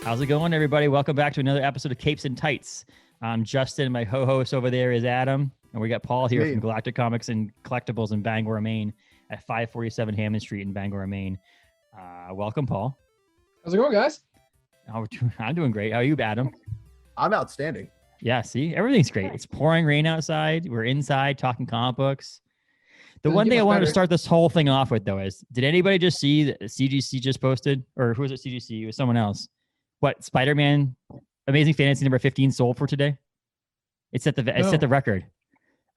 How's it going, everybody? Welcome back to another episode of Capes and Tights. I'm Justin. My co-host over there is Adam. And we got Paul here from Galactic Comics and Collectibles in Bangor, Maine at 547 Hammond Street in Bangor, Maine. Welcome, Paul. How's it going, guys? I'm doing great. How are you, Adam? I'm outstanding. Yeah, see? Everything's great. It's pouring rain outside. We're inside talking comic books. The one thing I wanted to start this whole thing off with, though, is did anybody just see that CGC just posted? Or who was it, CGC? It was someone else. What, Spider-Man Amazing Fantasy number 15 sold for today? It set the record.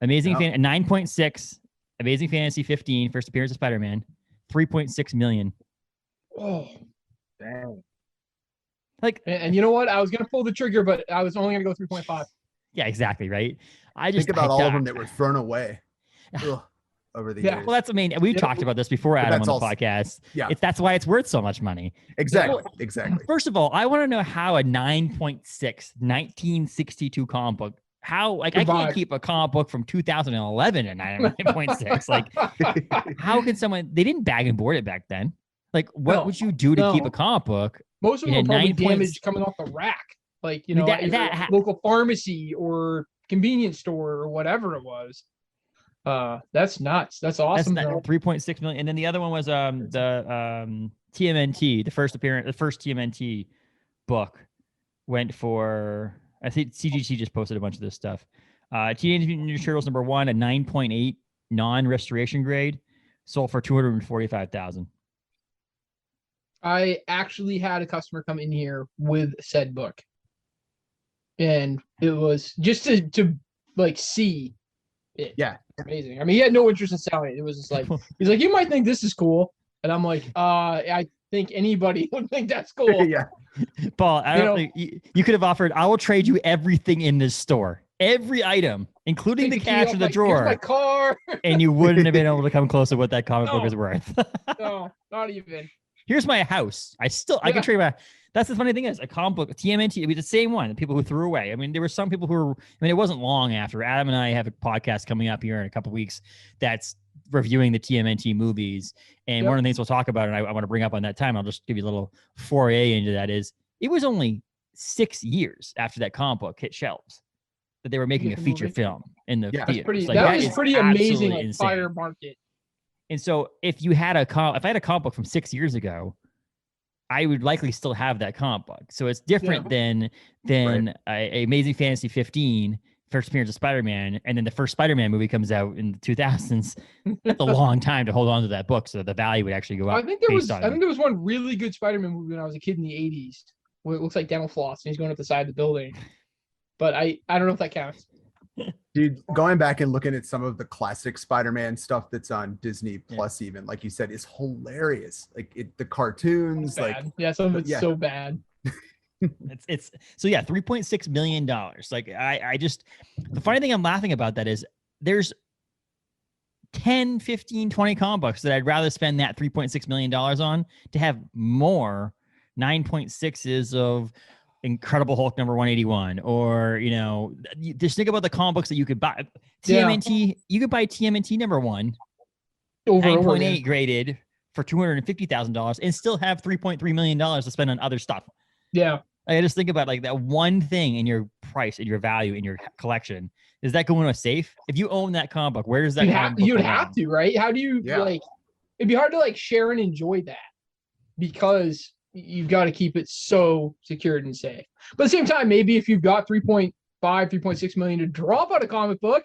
Amazing 9.6, Amazing Fantasy 15, first appearance of Spider-Man, 3.6 million. Oh, dang. Like, and you know what? I was going to pull the trigger, but I was only going to go 3.5. Yeah, exactly, right? I just think about all of them that were thrown away over the years. Well, that's, I mean, we've talked about this before, Adam, on the podcast. Yeah. That's why it's worth so much money. Exactly. First of all, I want to know how a 9.6 1962 comic book, I can't keep a comic book from 2011 at 9.6. Like, how can someone, they didn't bag and board it back then. Like, what would you do to keep a comic book? Most of them are probably damaged coming off the rack. Like, you know, local pharmacy or convenience store or whatever it was. That's nuts. That's awesome. That's 3.6 million. And then the other one was the TMNT, the first TMNT book went for, I think CGC just posted a bunch of this stuff. Teenage Mutant Ninja Turtles number 1 at 9.8 non-restoration grade, sold for $245,000. I actually had a customer come in here with said book, and it was just to like see it. Yeah, amazing. I mean, he had no interest in selling it. It was just like, he's like, you might think this is cool, and I'm like, I think anybody would think that's cool. Yeah, Paul, I don't think you could have offered, I will trade you everything in this store, every item, including the cash in the drawer. Here's my car. And you wouldn't have been able to come close to what that comic book is worth. No, not even. Here's my house. I can trade my. That's the funny thing is a comic book, TMNT, it'd be the same one. The people who threw away. I mean, there were some people who were. I mean, it wasn't long after. Adam and I have a podcast coming up here in a couple of weeks that's reviewing the TMNT movies. And one of the things we'll talk about, and I want to bring up on that time, I'll just give you a little foray into that. Is it was only 6 years after that comic book hit shelves that they were making a feature film in the theaters. That was pretty amazing. Like, fire market. And so if I had a comic book from 6 years ago, I would likely still have that comic book. So it's different than a Amazing Fantasy 15, first appearance of Spider-Man, and then the first Spider-Man movie comes out in the 2000s. That's a long time to hold on to that book, so the value would actually go up. I think there was one really good Spider-Man movie when I was a kid in the 80s, where it looks like dental floss and he's going up the side of the building. But I don't know if that counts. Dude, going back and looking at some of the classic Spider-Man stuff that's on Disney Plus, even like you said, is hilarious. Like the cartoons, some of it's so bad. it's so $3.6 million. Like I just, the funny thing I'm laughing about that is there's 10, 15, 20 comic books that I'd rather spend that $3.6 million on to have more 9.6s of Incredible Hulk number 181, or just think about the comic books that you could buy. TMNT, you could buy TMNT number 1, 9.8 graded for $250,000, and still have $3.3 million to spend on other stuff. Yeah, I just think about like that one thing in your price, in your value, in your collection. Is that going to a safe? If you own that comic book, where does that? You'd have to, right? How do you like? It'd be hard to like share and enjoy that because you've got to keep it so secured and safe. But at the same time, maybe if you've got 3.6 million to drop out a comic book,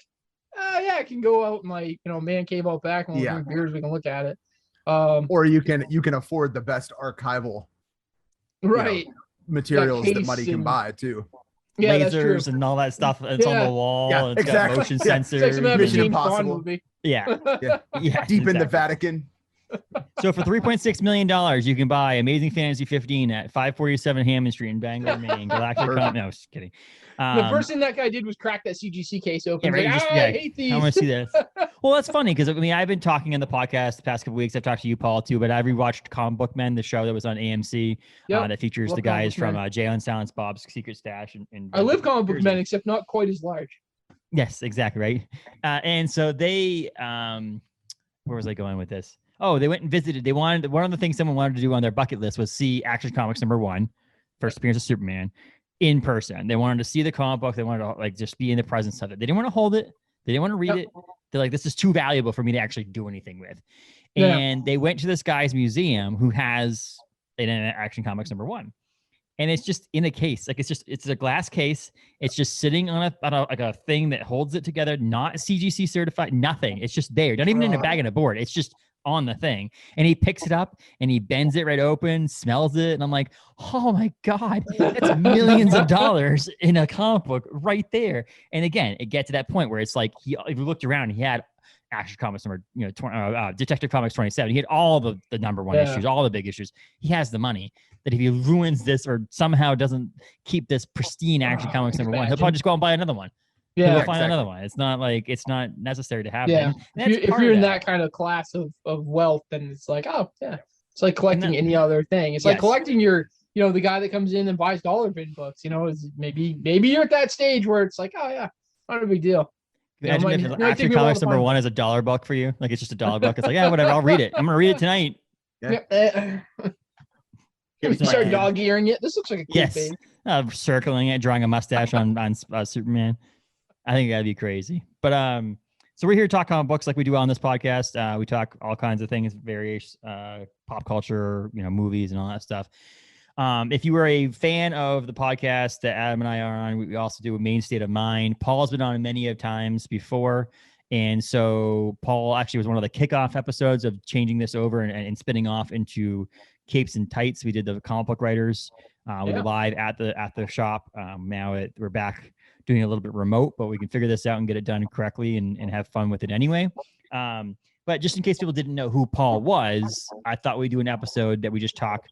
I can go out and like, man cave out back and we'll drink beers, we can look at it. Or you can afford the best archival materials that money can buy too. Yeah, lasers and all that stuff. It's on the wall. Yeah, it's got motion sensors. It's like Mission Impossible. Yeah. Deep in the Vatican. So for $3.6 million, you can buy Amazing Fantasy 15 at 547 Hammond Street in Bangor, Maine. Galactic Comics. No, just kidding. The first thing that guy did was crack that CGC case open. I hate these. I want to see this. Well, that's funny because I've been talking on the podcast the past couple weeks. I've talked to you, Paul, too, but I rewatched Comic Book Men, the show that was on AMC that features the guys from Jay and Silence Bob's Secret Stash. And I live Comic Book Men, except not quite as large. Yes, exactly right. And so they, where was I going with this? Oh, they went and visited. One of the things someone wanted to do on their bucket list was see Action Comics number 1. first appearance of Superman, in person. They wanted to see the comic book. They wanted to like just be in the presence of it. They didn't want to hold it. They didn't want to read it. They're like, this is too valuable for me to actually do anything with. And they went to this guy's museum who has an Action Comics #1. And it's just in a case. Like it's a glass case. It's just sitting on a thing that holds it together, not CGC certified, nothing. It's just there. Not even in a bag and a board. It's just on the thing. And he picks it up and he bends it right open, smells it. And I'm like, oh my God, that's millions of dollars in a comic book right there. And again, it gets to that point where it's like, if you looked around, he had Action Comics Detective Comics 27. He had all the #1 issues, all the big issues. He has the money that if he ruins this or somehow doesn't keep this pristine Action Comics #1, he'll probably just go out and buy another one. Yeah, we'll find another one. It's not like it's not necessary to have. Yeah, if you're in that kind of class of wealth, then it's like, oh yeah, it's like collecting any other thing. It's like collecting your, the guy that comes in and buys dollar bin books. Is maybe you're at that stage where it's like, oh yeah, not a big deal. Imagine if Action Comics #1 is $1 book for you. Like it's just $1 book. It's like, yeah, whatever. I'll read it. I'm gonna read it tonight. Yeah. You start dog earing it. This looks like a cool thing. Circling it, drawing a mustache on Superman. I think that'd be crazy. But so we're here to talk comic books like we do on this podcast. We talk all kinds of things, various pop culture, movies and all that stuff. If you were a fan of the podcast that Adam and I are on, we also do a Main State of Mind. Paul's been on many of times before. And so Paul actually was one of the kickoff episodes of changing this over and spinning off into Capes and Tights. We did the comic book writers. We were live at the shop. Now we're back doing a little bit remote, but we can figure this out and get it done correctly and have fun with it anyway. But just in case people didn't know who Paul was, I thought we'd do an episode that we just talk.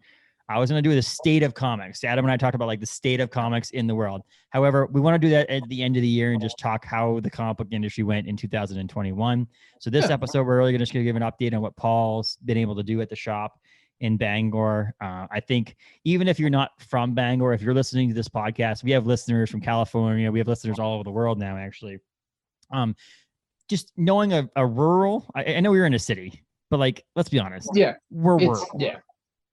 I was going to do the state of comics. Adam and I talked about like the state of comics in the world. However, we want to do that at the end of the year and just talk how the comic book industry went in 2021. So this episode, we're really going to give an update on what Paul's been able to do at the shop in Bangor. I think even if you're not from Bangor, if you're listening to this podcast, we have listeners from California. We have listeners all over the world now, actually. Just knowing a rural, I know we're in a city, but like, let's be honest. Yeah. We're rural. Yeah.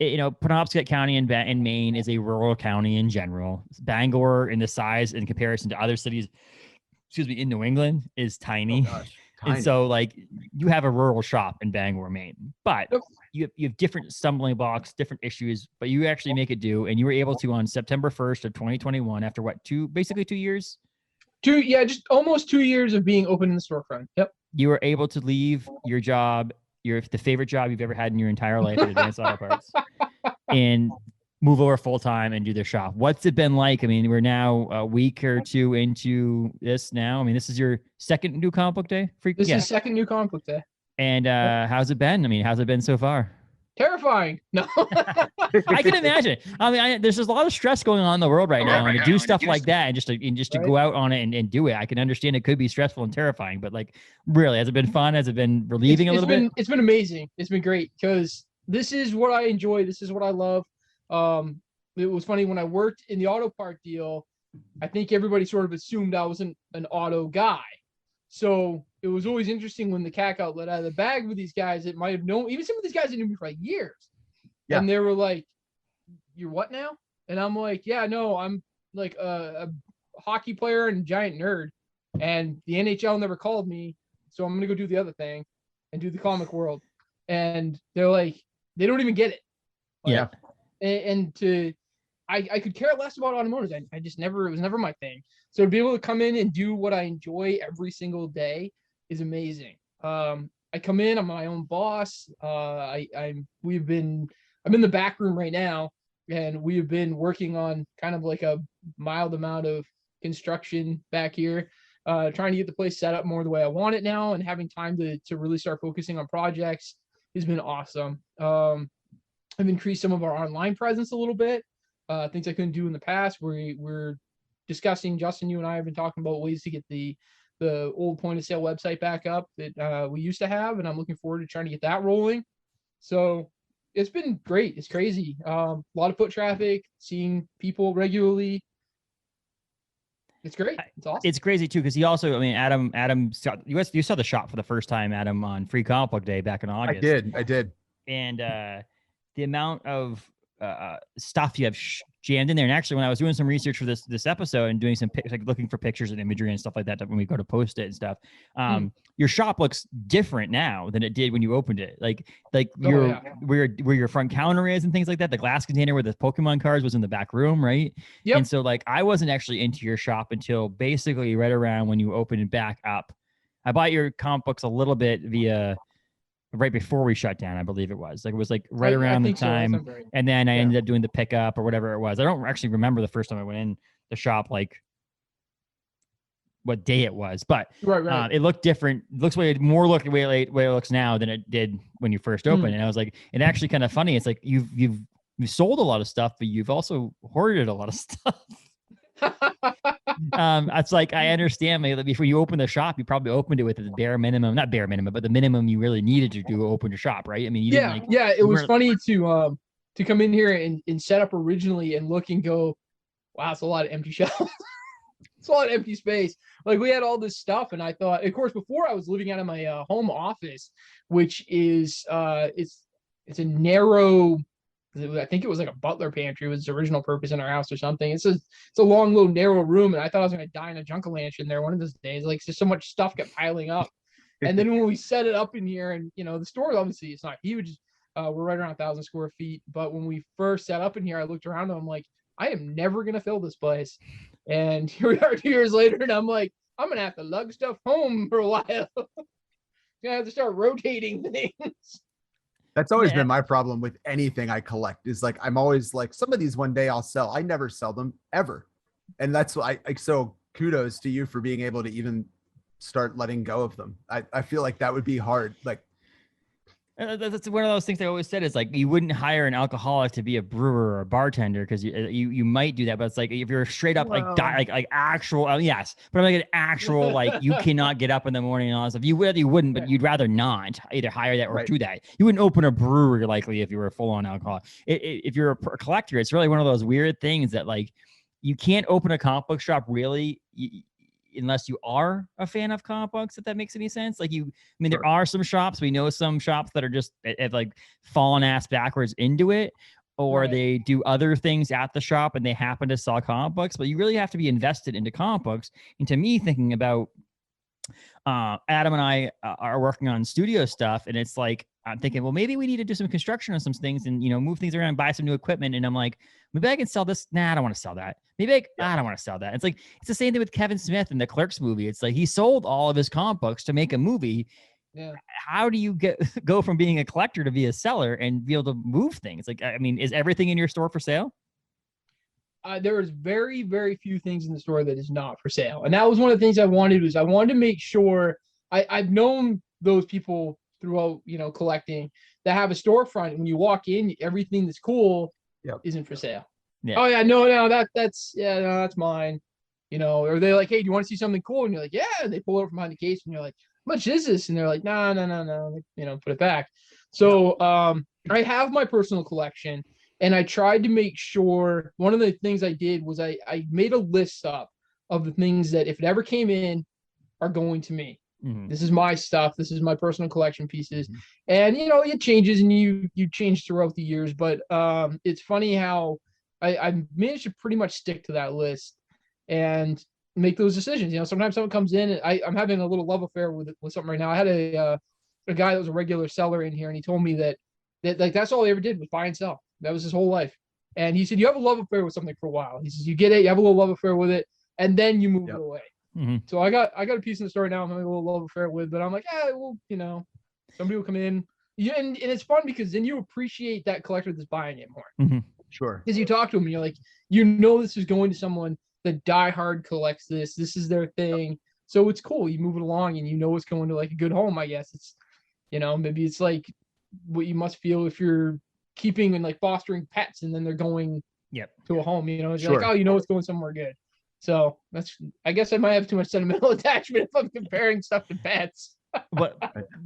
Penobscot County in Maine is a rural county in general. Bangor, in the size in comparison to other cities, in New England, is tiny. Oh gosh, tiny. And so, like, you have a rural shop in Bangor, Maine, but you have different stumbling blocks, different issues, but you actually make it do. And you were able to, on September 1st of 2021, after basically 2 years? Just almost 2 years of being open in the storefront. Yep. You were able to leave your job, the favorite job you've ever had in your entire life at Advanced Auto Parts, and move over full time and do their shop. What's it been like? I mean, we're now a week or two into this now. I mean, this is your second new comic book day? This is second new comic book day. And how's it been? I mean, how's it been so far? Terrifying. No. I can imagine. I mean, there's just a lot of stress going on in the world right now, and to do stuff like that and just to go out on it and do it, I can understand it could be stressful and terrifying, but like, really, has it been fun? Has it been relieving a little bit? It's been amazing. It's been great because this is what I enjoy. This is what I love. It was funny when I worked in the auto part deal, I think everybody sort of assumed I wasn't an auto guy. So it was always interesting when the CAC outlet out of the bag with these guys that might have known, even some of these guys that knew me for like years. Yeah. And they were like, "You're what now?" And I'm like, "Yeah, no, I'm like a hockey player and giant nerd. And the NHL never called me, so I'm gonna go do the other thing and do the comic world." And they're like, they don't even get it. Yeah. I could care less about automotive. I just it was never my thing. So to be able to come in and do what I enjoy every single day is amazing. I come in, I'm my own boss. I'm in the back room right now, and we've been working on kind of like a mild amount of construction back here, trying to get the place set up more the way I want it now, and having time to really start focusing on projects has been awesome. I've increased some of our online presence a little bit, things I couldn't do in the past. We're discussing, Justin, you and I have been talking about ways to get the old point of sale website back up that we used to have, and I'm looking forward to trying to get that rolling. So it's been great. It's crazy. A lot of foot traffic, seeing people regularly. It's great. It's awesome. It's crazy too, because he also, I mean, Adam, you saw the shop for the first time, Adam, on Free Comic Book Day back in August. I did. And the amount of stuff you have jammed in there. And actually, when I was doing some research for this episode and doing some like looking for pictures and imagery and stuff like that when we go to post it and stuff, your shop looks different now than it did when you opened it. Like where your front counter is and things like that. The glass container where the Pokemon cards was in the back room, right? Yep. And so like I wasn't actually into your shop until basically right around when you opened it back up. I bought your comic books a little bit via right before we shut down, I believe it was. Like it was like right around the time. So, and then I ended up doing the pickup or whatever it was. I don't actually remember the first time I went in the shop, like what day it was, but it looked different. It looks way more look the way it looks now than it did when you first opened. And I was like, it actually kind of funny. It's like you've sold a lot of stuff, but you've also hoarded a lot of stuff. It's like I understand maybe before you open the shop, you probably opened it with the bare minimum, not bare minimum, but the minimum you really needed to do open your shop, right? I mean, you didn't it was funny to come in here and set up originally and look and go, wow, it's a lot of empty shelves. It's a lot of empty space. Like we had all this stuff, and I thought, of course, before I was living out of my home office, which is it's a narrow. I think it was like a butler pantry was its original purpose in our house or something. It's a long, little, narrow room, and I thought I was going to die in a jungle-lanch in there one of those days. Like, just so much stuff kept piling up. And then when we set it up in here, and the store obviously it's not huge. We're right around 1,000 square feet. But when we first set up in here, I looked around and I'm like, I am never going to fill this place. And here we are 2 years later, and I'm like, I'm going to have to lug stuff home for a while. Gonna have to start rotating things. That's always been my problem with anything I collect is like, I'm always like, some of these one day I'll sell. I never sell them ever. And that's why so kudos to you for being able to even start letting go of them. I feel like that would be hard. Like that's one of those things I always said is like, you wouldn't hire an alcoholic to be a brewer or a bartender because you might do that, but it's like if you're straight up like actual yes, but I'm like an actual like you cannot get up in the morning and all that stuff. You wouldn't, but you'd rather not either hire that or do that. You wouldn't open a brewery likely if you were a full on alcoholic. If you're a collector, it's really one of those weird things that like you can't open a comic book shop really. Unless you are a fan of comic books, if that makes any sense. Like there are some shops, we know some shops that are just have like fallen ass backwards into it, or they do other things at the shop and they happen to sell comic books, but you really have to be invested into comic books. And to me, thinking about Adam and I are working on studio stuff, and it's like, I'm thinking, well, maybe we need to do some construction on some things and, move things around, buy some new equipment. And I'm like, maybe I can sell this. Nah, I don't want to sell that. Maybe I don't want to sell that. It's like, it's the same thing with Kevin Smith in the Clerks movie. It's like, he sold all of his comic books to make a movie. Yeah. How do you go from being a collector to be a seller and be able to move things? Like, I mean, is everything in your store for sale? There is very, very few things in the store that is not for sale. And that was one of the things I wanted to make sure I've known those people throughout, collecting that have a storefront. When you walk in, everything that's cool isn't for sale. Yeah. Oh yeah, no, that's mine. Or they're like, hey, do you want to see something cool? And you're like, yeah. And they pull it from behind the case, and you're like, how much is this? And they're like, no. Put it back. So I have my personal collection, and I tried to make sure. One of the things I did was I made a list up of the things that if it ever came in are going to me. Mm-hmm. This is my stuff. This is my personal collection pieces. Mm-hmm. And, it changes and you change throughout the years. But it's funny how I managed to pretty much stick to that list and make those decisions. Sometimes someone comes in and I'm having a little love affair with something right now. I had a guy that was a regular seller in here, and he told me that like that's all he ever did was buy and sell. That was his whole life. And he said, you have a love affair with something for a while. He says, you get it, you have a little love affair with it, and then you move it away. Mm-hmm. So I got a piece in the store now I'm having a little love affair with, but I'm like, somebody will come in. And it's fun because then you appreciate that collector that's buying it more. Mm-hmm. Sure. Because you talk to them and you're like, this is going to someone that diehard collects this. This is their thing. So it's cool. You move it along and it's going to like a good home, I guess. It's, maybe it's like what you must feel if you're keeping and like fostering pets and then they're going to a home, you're like, oh, it's going somewhere good. So I guess I might have too much sentimental attachment if I'm comparing stuff to pets. But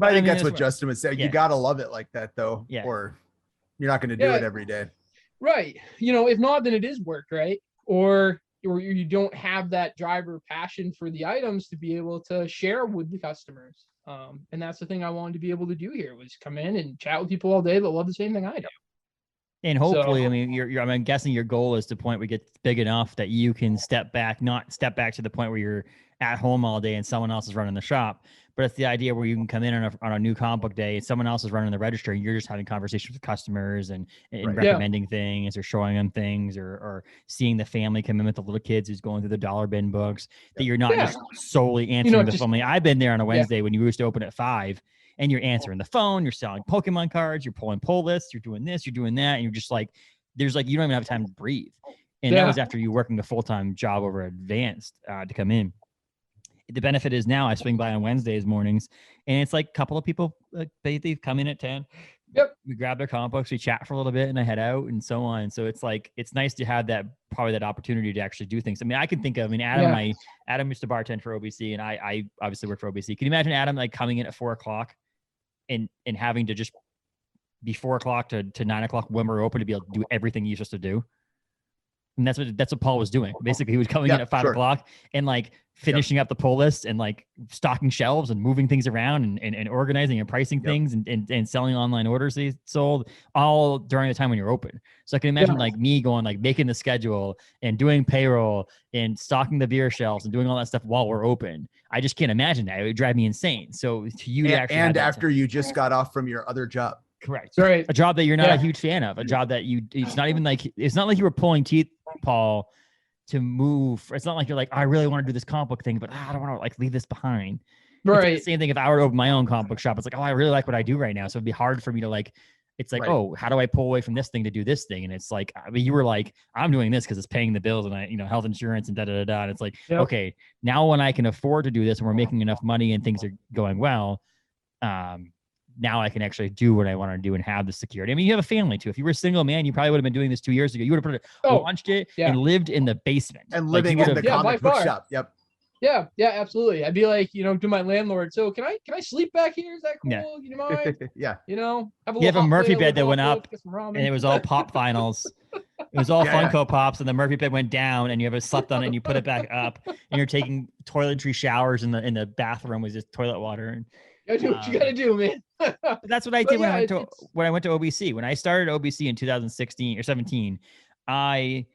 I think that's what Justin would say. You got to love it like that though, or you're not going to do it every day. Right. If not, then it is work, right? Or you don't have that drive or passion for the items to be able to share with the customers. And that's the thing I wanted to be able to do here was come in and chat with people all day that love the same thing I do. And hopefully, So, I mean, I'm guessing your goal is to the point where it gets big enough that you can not step back to the point where you're at home all day and someone else is running the shop. But it's the idea where you can come in on a new comic book day and someone else is running the register and you're just having conversations with customers and Right. recommending things or showing them things or seeing the family come in with the little kids who's going through the dollar bin books, that you're not just solely answering the phone. I mean, I've been there on a Wednesday when you used to open at 5 and you're answering the phone, you're selling Pokemon cards, you're pulling pull lists, you're doing this, you're doing that. And you're just like, there's like, you don't even have time to breathe. And that was after you working a full-time job over advanced to come in. The benefit is now I swing by on Wednesdays mornings and it's like a couple of people, they come in at 10. Yep. We grab their comic books, we chat for a little bit and I head out and so on. So it's like, it's nice to have that, probably that opportunity to actually do things. I mean, I can think of, Adam used to bartend for OBC and I obviously work for OBC. Can you imagine Adam like coming in at 4:00 and having to just be 4:00 to 9:00 when we're open to be able to do everything you're supposed to do? And that's what Paul was doing. Basically, he was coming in at 5:00 and like finishing up the pull list and like stocking shelves and moving things around and organizing and pricing things and selling online orders he sold all during the time when you're open. So I can imagine like me going, like making the schedule and doing payroll and stocking the beer shelves and doing all that stuff while we're open. I just can't imagine that. It would drive me insane. So to you, and after you just got off from your other job. Correct. Right. A job that you're not a huge fan of, a job that it's not like you were pulling teeth, Paul, to move. It's not like you're like, I really want to do this comic book thing, but I don't want to like leave this behind. Right. It's the same thing if I were to open my own comic book shop. It's like, oh, I really like what I do right now. So it'd be hard for me to like, it's like, oh, how do I pull away from this thing to do this thing? And it's like, I mean, you were like, I'm doing this because it's paying the bills and I, health insurance and da-da-da-da. And it's like, okay, now when I can afford to do this and we're making enough money and things are going well, now I can actually do what I want to do and have the security. I mean, you have a family too. If you were a single man, you probably would have been doing this 2 years ago. You would have launched it and lived in the basement. And living in the comic book shop. Yep. Yeah, absolutely. I'd be like, to my landlord, so can I sleep back here? Is that cool? Yeah. You mind? Yeah. You have a Murphy bed that went up and it was all pop vinyls. It was all Funko Pops and the Murphy bed went down and you ever slept on it and you put it back up and you're taking toiletry showers in the bathroom with just toilet water. And you do what you gotta do, man. That's what I did when I went to OBC. When I started OBC in 2016 or 17, I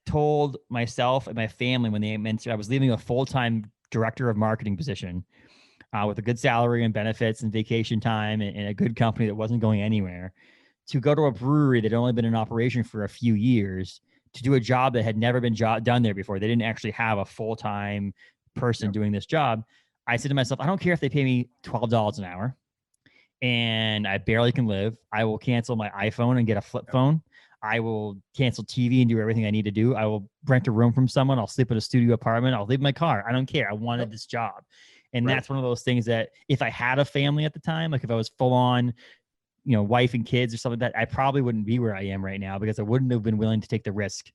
told myself and my family when they mentioned I was leaving a full-time director of marketing position with a good salary and benefits and vacation time and a good company that wasn't going anywhere, to go to a brewery that had only been in operation for a few years, to do a job that had never been done there before. They didn't actually have a full-time person doing this job. I said to myself, I don't care if they pay me $12 an hour and I barely can live. I will cancel my iPhone and get a flip phone. I will cancel TV and do everything I need to do. I will rent a room from someone. I'll sleep in a studio apartment. I'll leave my car. I don't care. I wanted this job. And that's one of those things that if I had a family at the time, like if I was full on, wife and kids or something like that, I probably wouldn't be where I am right now because I wouldn't have been willing to take the risk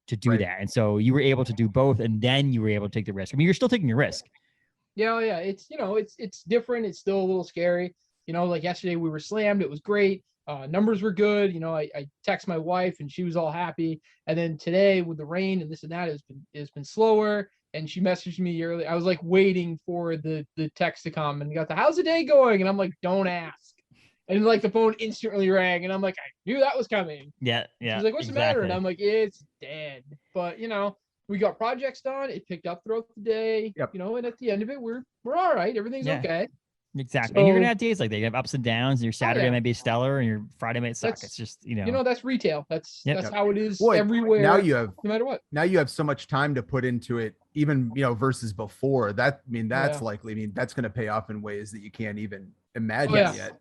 to do that. And so you were able to do both and then you were able to take the risk. I mean, you're still taking your risk. Yeah. It's, it's different. It's still a little scary. Like yesterday we were slammed. It was great. Numbers were good. I text my wife and she was all happy. And then today with the rain and this and that, it's been slower. And she messaged me early. I was like waiting for the text to come and got how's the day going? And I'm like, don't ask. And like the phone instantly rang and I'm like, I knew that was coming. Yeah. She's like, what's the matter? And I'm like, it's dead. But we got projects done. It picked up throughout the day. Yep. And at the end of it, we're all right. Everything's okay. Exactly. So, and you're gonna have days like that. You have ups and downs, and your Saturday might be stellar and your Friday might suck. It's just, that's retail. That's how it is everywhere. Now you have no matter what. Now you have so much time to put into it, even versus before. That's likely. That's gonna pay off in ways that you can't even imagine yet.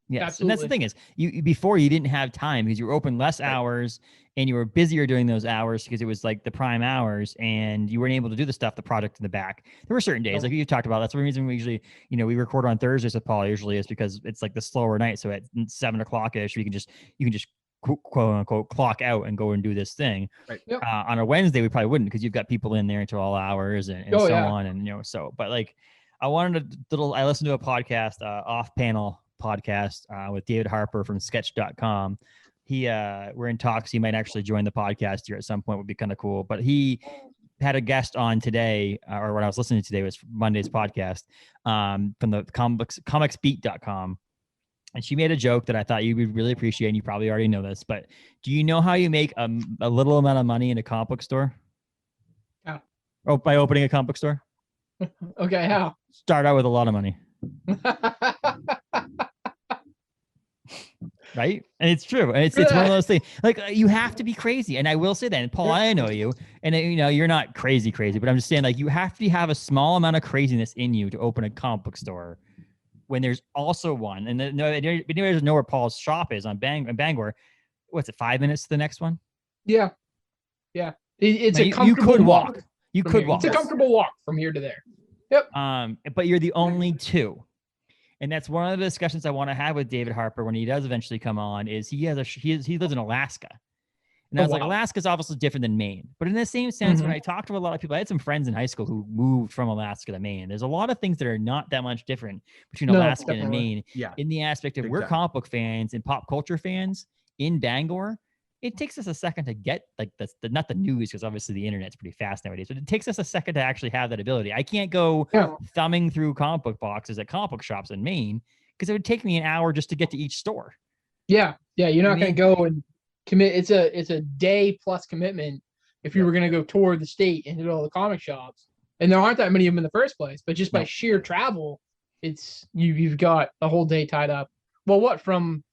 Yes. Absolutely. And that's the thing is before you didn't have time because you were open less hours and you were busier doing those hours because it was like the prime hours and you weren't able to do the project in the back. There were certain days like you talked about. That's the reason we usually, we record on Thursdays with Paul usually is because it's like the slower night. So at 7:00ish, you can just quote unquote clock out and go and do this thing. Right. Yep. On a Wednesday, we probably wouldn't because you've got people in there until all hours and so on. And, but like I listened to a podcast, off panel podcast with David Harper from sketch.com. We're in talks. He might actually join the podcast here at some point. Would be kind of cool. But he had a guest on today, or what I was listening to today was Monday's podcast from the comicsbeat.com. and she made a joke that I thought you would really appreciate, and you probably already know this, but do you know how you make a little amount of money in a comic book store? How? Oh, by opening a comic book store? Okay, how? Start out with a lot of money. Right? And it's true. And it's one of those things. Like, you have to be crazy. And I will say that, and Paul, I know you, and you're not crazy, but I'm just saying, like, you have to have a small amount of craziness in you to open a comic book store when there's also one. And anybody doesn't know where Paul's shop is on Bangor. What's it, 5 minutes to the next one? Yeah. It's a comfortable you could walk. You could walk. It's a comfortable walk from here to there. Yep. But you're the only two. And that's one of the discussions I want to have with David Harper when he does eventually come on. Is he lives in Alaska, and I was like, Alaska's obviously different than Maine, but in the same sense, when I talked to a lot of people, I had some friends in high school who moved from Alaska to Maine. There's a lot of things that are not that much different between Alaska and Maine. Yeah. In the aspect of we're comic book fans and pop culture fans in Bangor. It takes us a second to get like not the news, because obviously the internet's pretty fast nowadays, but it takes us a second to actually have that ability. I can't go thumbing through comic book boxes at comic book shops in Maine because it would take me an hour just to get to each store. Yeah. You're not going to go and commit. It's a day plus commitment if you were going to go tour the state and hit all the comic shops. And there aren't that many of them in the first place, but just by sheer travel, it's you've got a whole day tied up. Well, what from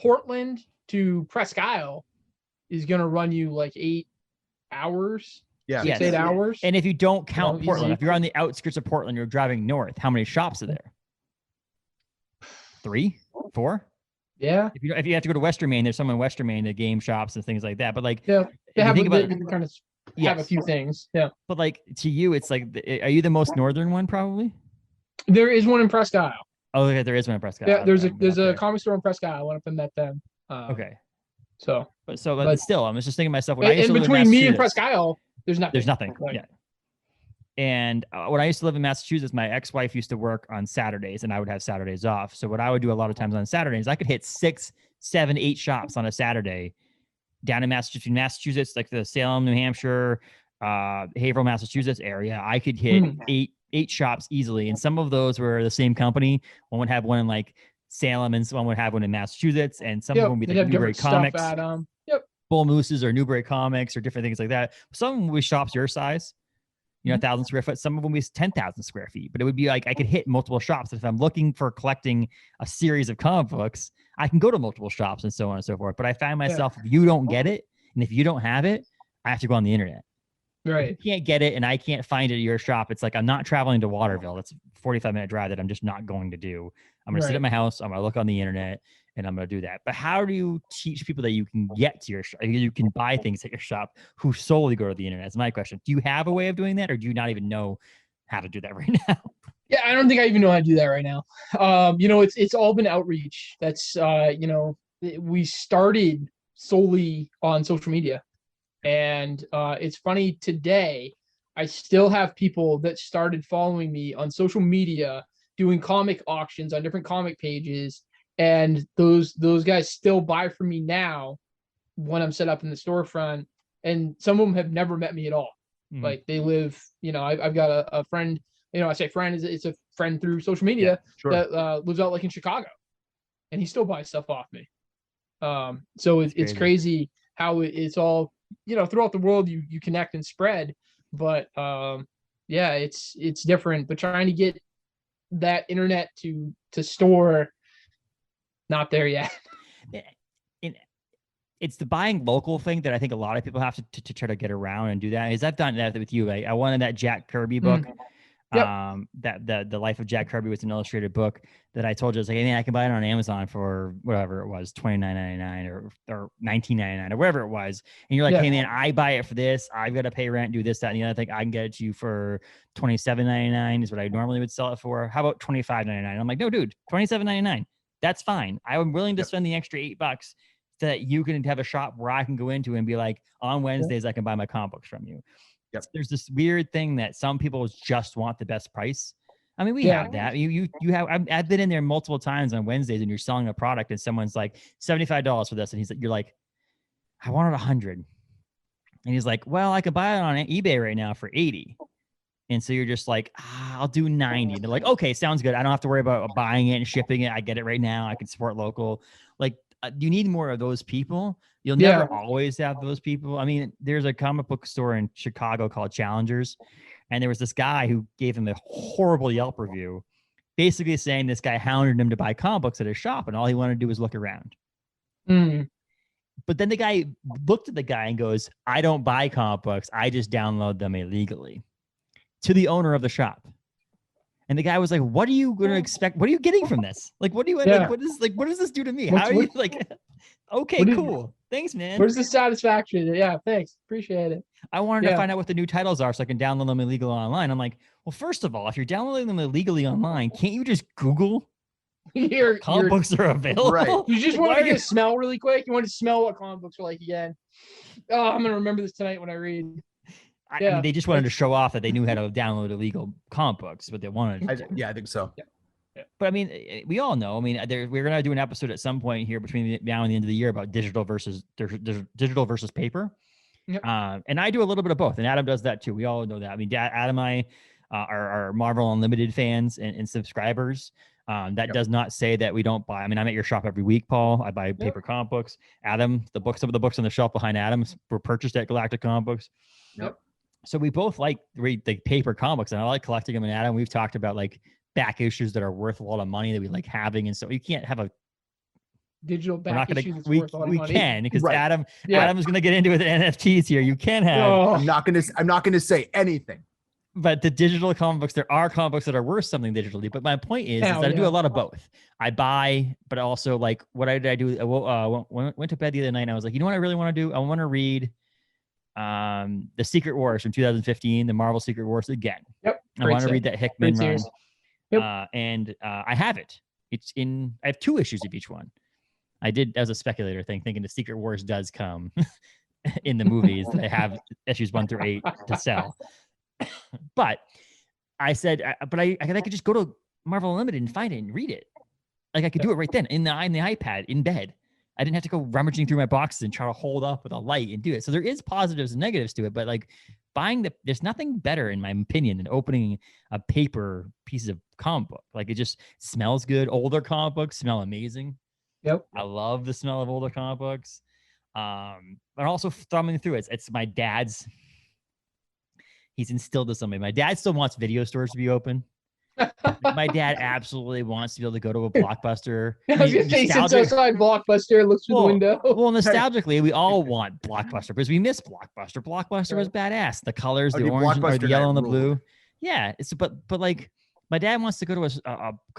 Portland to Presque Isle is going to run you like 8 hours. Yeah. 8 hours. And if you don't count Portland, if you're on the outskirts of Portland, you're driving north, how many shops are there? 3, 4? Yeah. If you have to go to Western Maine, there's some in Western Maine, the game shops and things like that. But like, they have have a few things. Yeah. But like, to you, it's like, are you the most northern one? Probably. There is one in Presque Isle. Oh, okay, there is one in Presque Isle. Yeah, there's a comic store in Presque Isle. I went up and met them. Okay. But still, I'm just thinking to myself, when in between me and Presque Isle, there's nothing. There's nothing. Yeah. And when I used to live in Massachusetts, my ex-wife used to work on Saturdays, and I would have Saturdays off. So what I would do a lot of times on Saturdays, I could hit 6, 7, 8 shops on a Saturday down in Massachusetts, like the Salem, New Hampshire, Haverhill, Massachusetts area. I could hit 8 shops easily, and some of those were the same company. One would have one in like Salem, and someone would have one in Massachusetts, and some of them would be like Newbury Comics, Bull Mooses, or Newbury Comics, or different things like that. Some of them would be shops your size, 1,000 square foot. Some of them would be 10,000 square feet. But it would be like I could hit multiple shops. If I'm looking for collecting a series of comic books, I can go to multiple shops and so on and so forth. But I find myself, if you don't get it, and if you don't have it, I have to go on the internet. Right. If you can't get it, and I can't find it at your shop. It's like I'm not traveling to Waterville. It's a 45-minute drive that I'm just not going to do. I'm going to sit at my house. I'm going to look on the internet, and I'm going to do that. But how do you teach people that you can get to your shop? You can buy things at your shop who solely go to the internet? That's my question. Do you have a way of doing that, or do you not even know how to do that right now? Yeah, I don't think I even know how to do that right now. It's all been outreach. That's we started solely on social media. And it's funny, today, I still have people that started following me on social media, doing comic auctions on different comic pages. And those guys still buy from me now when I'm set up in the storefront. And some of them have never met me at all. Like they live, I've got a friend, I say friend, it's a friend through social media that lives out like in Chicago. And he still buys stuff off me. So it's crazy how it's all, throughout the world you connect and spread, but it's different. But trying to get that internet to store, not there yet. It's the buying local thing that I think a lot of people have to try to get around and do that. Is I've done that with you. I wanted that Jack Kirby book. That the Life of Jack Kirby was an illustrated book that I told you. I was like, hey man, I can buy it on Amazon for whatever it was, $29.99 or $19.99 or whatever it was. And you're like, hey man, I buy it for this. I've got to pay rent, do this, that, and the other thing. I can get it to you for $27.99 is what I normally would sell it for. How about $25.99? I'm like, no, dude, $27.99. That's fine. I'm willing to spend the extra $8 so that you can have a shop where I can go into and be like, on Wednesdays, I can buy my comic books from you. There's this weird thing that some people just want the best price. I mean, we have that. You have. I've been in there multiple times on Wednesdays, and you're selling a product, and someone's like $75 for this, and you're like, I wanted $100, and he's like, well, I could buy it on eBay right now for $80, And so you're just like, I'll do 90. They're like, okay, sounds good. I don't have to worry about buying it and shipping it. I get it right now. I can support local. Like, you need more of those people. You'll never always have those people. I mean, there's a comic book store in Chicago called Challengers. And there was this guy who gave him a horrible Yelp review, basically saying this guy hounded him to buy comic books at his shop. And all he wanted to do was look around. Mm. But then the guy looked at the guy and goes, I don't buy comic books. I just download them illegally, to the owner of the shop. And the guy was like, what are you going to expect? What are you getting from this? Like, what do you, like, what does this do to me? How are you like, okay, cool. Thanks, man. Where's the satisfaction? Yeah. Thanks. Appreciate it. I wanted to find out what the new titles are so I can download them illegally online. I'm like, well, first of all, if you're downloading them illegally online, can't you just Google comic books are available? Right. You just want to get a smell really quick. You want to smell what comic books are like again. Oh, I'm going to remember this tonight when I read. I mean, they just wanted to show off that they knew how to download illegal comic books, but they wanted to. I think so. Yeah. But I mean, we all know. I mean, we're gonna do an episode at some point here between now and the end of the year about digital versus paper. Yep. And I do a little bit of both, and Adam does that too. We all know that. I mean, Adam and I are Marvel Unlimited fans and subscribers. That does not say that we don't buy. I mean, I'm at your shop every week, Paul. I buy paper comic books. Adam, some of the books on the shelf behind Adam were purchased at Galactic Comic Books. Yep. So we both like read the paper comics, and I like collecting them. And Adam, we've talked about like back issues that are worth a lot of money that we like having, and so you can't have a digital back issue that's worth a lot of money. We can, because Adam is going to get into it with NFTs here. You can have. I'm not going to say anything. But the digital comic books, there are comic books that are worth something digitally. But my point is that I do a lot of both. I buy, but also like, what did I do? I went to bed the other night and I was like, you know what I really want to do? I want to read the Secret Wars from 2015, the Marvel Secret Wars again. Yep. I want to read that Hickman run. Yep. And I have it. I have 2 issues of each one. I did as a speculator thing, thinking the Secret Wars does come in the movies that I have issues 1 through 8 to sell. But I said, I could just go to Marvel Unlimited and find it and read it. Like I could do it right then in the iPad in bed. I didn't have to go rummaging through my boxes and try to hold up with a light and do it. So there is positives and negatives to it, but like there's nothing better in my opinion than opening a paper piece of comic book. Like it just smells good. Older comic books smell amazing. Yep. I love the smell of older comic books. But also thumbing through it. It's my dad's. He's instilled this on me. My dad still wants video stores to be open. My dad absolutely wants to be able to go to a Blockbuster. I was gonna say, he sits outside Blockbuster, looks through the window. Well, nostalgically, we all want Blockbuster because we miss Blockbuster. Blockbuster was badass. The colors, the orange, or the yellow, and the blue. Yeah, but like my dad wants to go to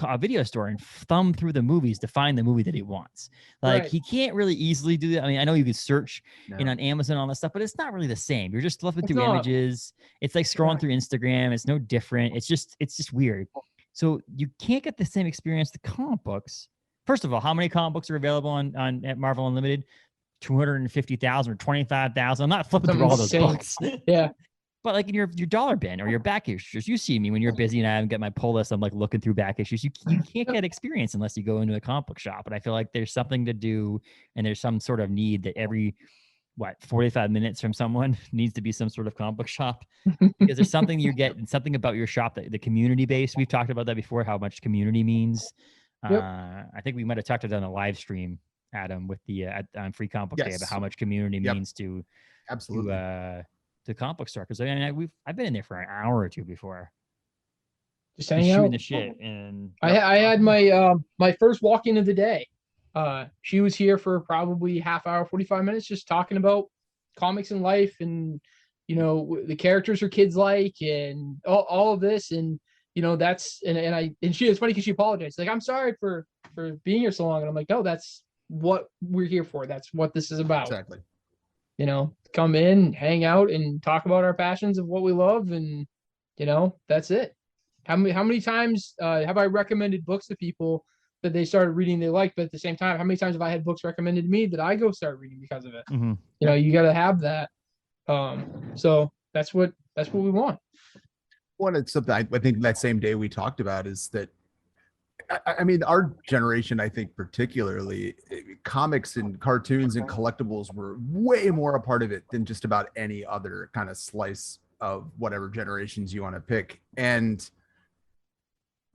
a video store and thumb through the movies to find the movie that he wants. Like he can't really easily do that. I mean, I know you could search on Amazon and all that stuff, but it's not really the same. You're just flipping through images. It's like scrolling through Instagram. It's no different. It's just weird. So you can't get the same experience. The comic books. First of all, how many comic books are available at Marvel Unlimited? 250,000 or 25,000. I'm not flipping through all those books. Yeah. But like in your dollar bin or your back issues, you see me when you're busy and I haven't got my pull list. I'm like looking through back issues. You can't get experience unless you go into a comic book shop. And I feel like there's something to do, and there's some sort of need that every 45 minutes from someone needs to be some sort of comic book shop, because there's something you get and something about your shop that the community base. We've talked about that before, how much community means. I think we might have talked about it on a live stream, Adam, with the on Free Comic Book Day, about how much community means to the comic book store. Because I mean, I've been in there for an hour or two before, just hanging out, shooting the shit. And I had my my first walk-in of the day. She was here for probably half hour, 45 minutes, just talking about comics and life, and you know, the characters her kids like, and all of this, and you know, that's and she, it's funny because she apologized, like, I'm sorry for being here so long, and I'm like, no, that's what we're here for. That's what this is about. Exactly. You know, come in, hang out, and talk about our passions of what we love, and you know, that's it. How many times have I recommended books to people that they started reading they liked, but at the same time, how many times have I had books recommended to me that I go start reading because of it? Mm-hmm. You know, you got to have that. So that's what we want. One, it's something I think that same day we talked about is that, I mean, our generation, I think particularly, comics and cartoons and collectibles were way more a part of it than just about any other kind of slice of whatever generations you want to pick.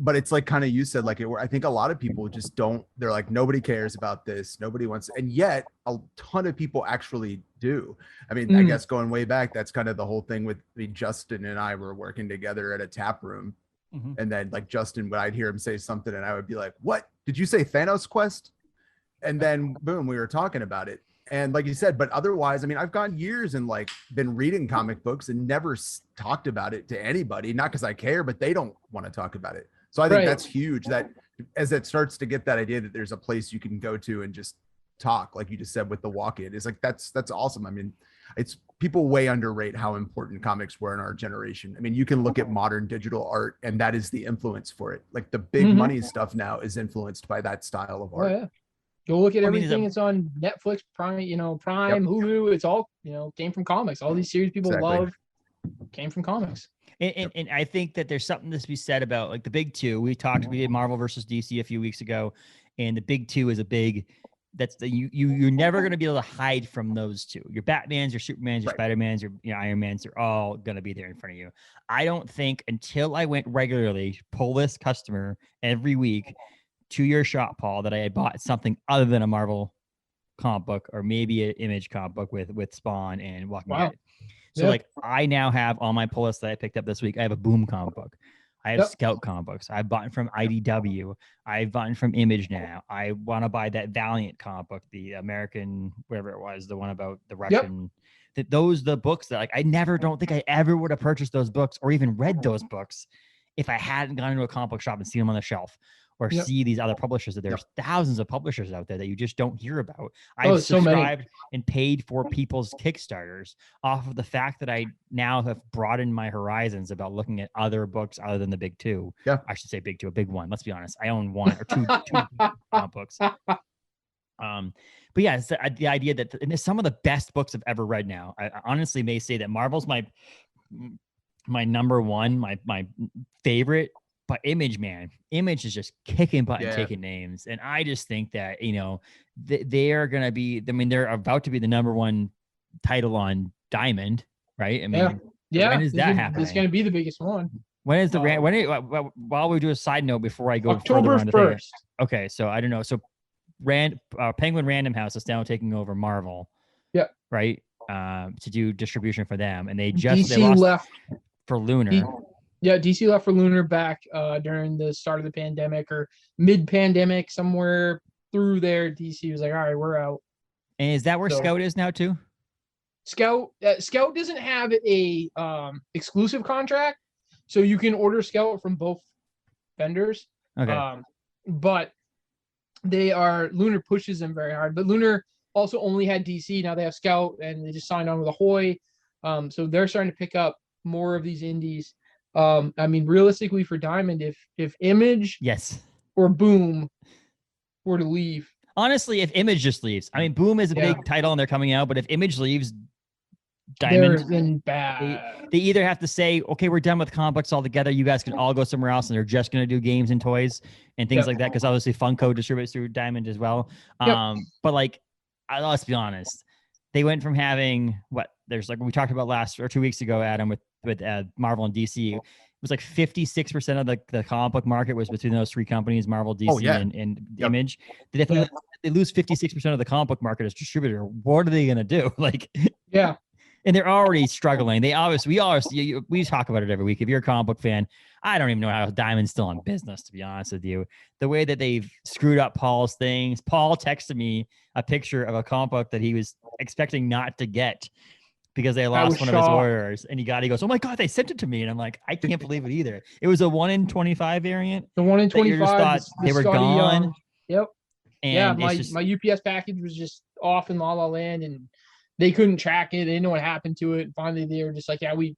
But it's like kind of you said, like I think a lot of people just don't, they're like, nobody cares about this. Nobody wants, and yet a ton of people actually do. I mean, I guess going way back, that's kind of the whole thing with Justin and I were working together at a tap room. And then like Justin, when I'd hear him say something and I would be like, what did you say? Thanos Quest? And then boom, we were talking about it. And like you said, but otherwise, I mean, I've gone years and like been reading comic books and never talked about it to anybody, not because I care, but they don't want to talk about it. So I think that's huge, that as it starts to get that idea that there's a place you can go to and just talk, like you just said with the walk-in, is like, that's awesome. I mean, it's people way underrate how important comics were in our generation. I mean, you can look at modern digital art and that is the influence for it. Like the big money stuff now is influenced by that style of art. Oh, yeah. Go look at everything. It's on Netflix, Prime, Prime, Hulu. It's all, came from comics. All these series people love came from comics. And I think that there's something to be said about like the big two. We did Marvel versus DC a few weeks ago, and the big two is you're never going to be able to hide from those two. Your Batmans, your Supermans, your Spider-Mans, your Iron Mans, they're all going to be there in front of you. I don't think until I went regularly, pull this customer every week to your shop, Paul, that I had bought something other than a Marvel comic book or maybe an Image comic book with Spawn and Walking Dead. So like I now have on my pull list that I picked up this week, I have a Boom comic book. I have Scout comic books. I've bought from IDW. I've bought from Image now. I want to buy that Valiant comic book, the American, whatever it was, the one about the Russian. The books that like I don't think I ever would have purchased those books or even read those books if I hadn't gone into a comic book shop and seen them on the shelf. Or see these other publishers. That there's thousands of publishers out there that you just don't hear about. I've subscribed and paid for people's Kickstarters off of the fact that I now have broadened my horizons about looking at other books other than the big two. Yeah, I should say big two, a big one. Let's be honest. I own one or two comic books. But yeah, it's the idea that and it's some of the best books I've ever read. Now, I honestly may say that Marvel's my number one, my favorite. But Image is just kicking butt and taking names. And I just think that, they are going to be, I mean, they're about to be the number one title on Diamond, right? I mean, when is that happening? It's going to be the biggest one. When is while we do a side note before I go October 1st. Okay. So I don't know. So Penguin Random House is now taking over Marvel. Yeah. Right. To do distribution for them. And they lost left for Lunar. DC left for Lunar back during the start of the pandemic or mid-pandemic, somewhere through there. DC was like, all right, we're out. And is that where Scout is now too? Scout doesn't have a exclusive contract, so you can order Scout from both vendors. Okay. But Lunar pushes them very hard. But Lunar also only had DC. Now they have Scout, and they just signed on with Ahoy. So they're starting to pick up more of these indies. I mean, realistically for Diamond, if Image or Boom were to leave. Honestly, if Image just leaves, I mean, Boom is a big title and they're coming out, but if Image leaves, Diamond, they're bad. They either have to say, okay, we're done with comic books altogether. You guys can all go somewhere else, and they're just going to do games and toys and things like that. Because obviously Funko distributes through Diamond as well. But like, let's be honest, they went from having there's like we talked about 2 weeks ago, Adam, with Marvel and DC. It was like 56% of the comic book market was between those three companies, Marvel, DC, and Image. If they lose 56% of the comic book market as distributor, what are they going to do? And they're already struggling. We talk about it every week. If you're a comic book fan, I don't even know how Diamond's still in business, to be honest with you. The way that they've screwed up Paul's things. Paul texted me a picture of a comic book that he was expecting not to get because they lost one of his orders, and he goes, oh my God, they sent it to me. And I'm like, I can't believe it either. It was a 1 in 25 variant. The 1 in 25. They were gone. Yep. And my UPS package was just off in La La Land, and they couldn't track it. They didn't know what happened to it. And finally, they were just like, yeah, we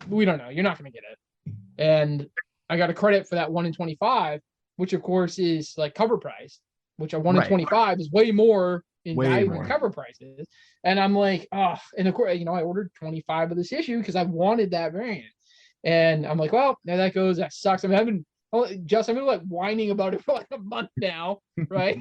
don't know. You're not going to get it. And I got a credit for that 1 in 25, which of course is like cover price, which a 1 in 25 is way more in value than cover prices. And I'm like, oh, and of course, I ordered 25 of this issue because I wanted that variant. And I'm like, well, there that goes. That sucks. I mean, I've been like whining about it for like a month now, right?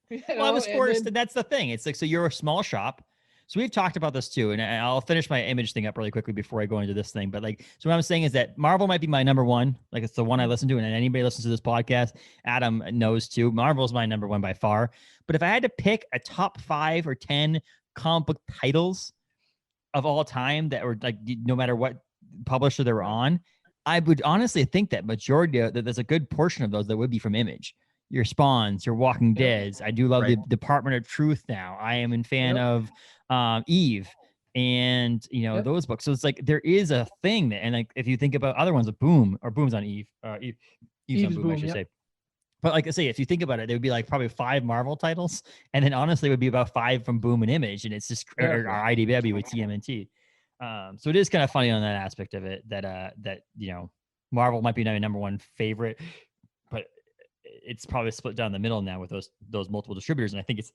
Well, I was forced. That's the thing. It's like, so you're a small shop. So we've talked about this too, and I'll finish my image thing up really quickly before I go into this thing. But like, so what I'm saying is that Marvel might be my number one. Like, it's the one I listen to, and anybody listens to this podcast, Adam knows too. Marvel's my number one by far. But if I had to pick a top 5 or 10 comic book titles of all time that were like, no matter what publisher they were on, I would honestly think that that there's a good portion of those that would be from Image. Your Spawns, your Walking Deads. I do love the Department of Truth now. I am a fan of Eve and those books. So it's like there is a thing that, and like if you think about other ones, Boom's on Eve. Eve's on Boom, I should say. But like I say, if you think about it, there would be like probably 5 Marvel titles, and then honestly it would be about 5 from Boom and Image, and it's just or IDW with TMNT. So it is kind of funny on that aspect of it that Marvel might be my number one favorite, but it's probably split down the middle now with those multiple distributors. And I think it's,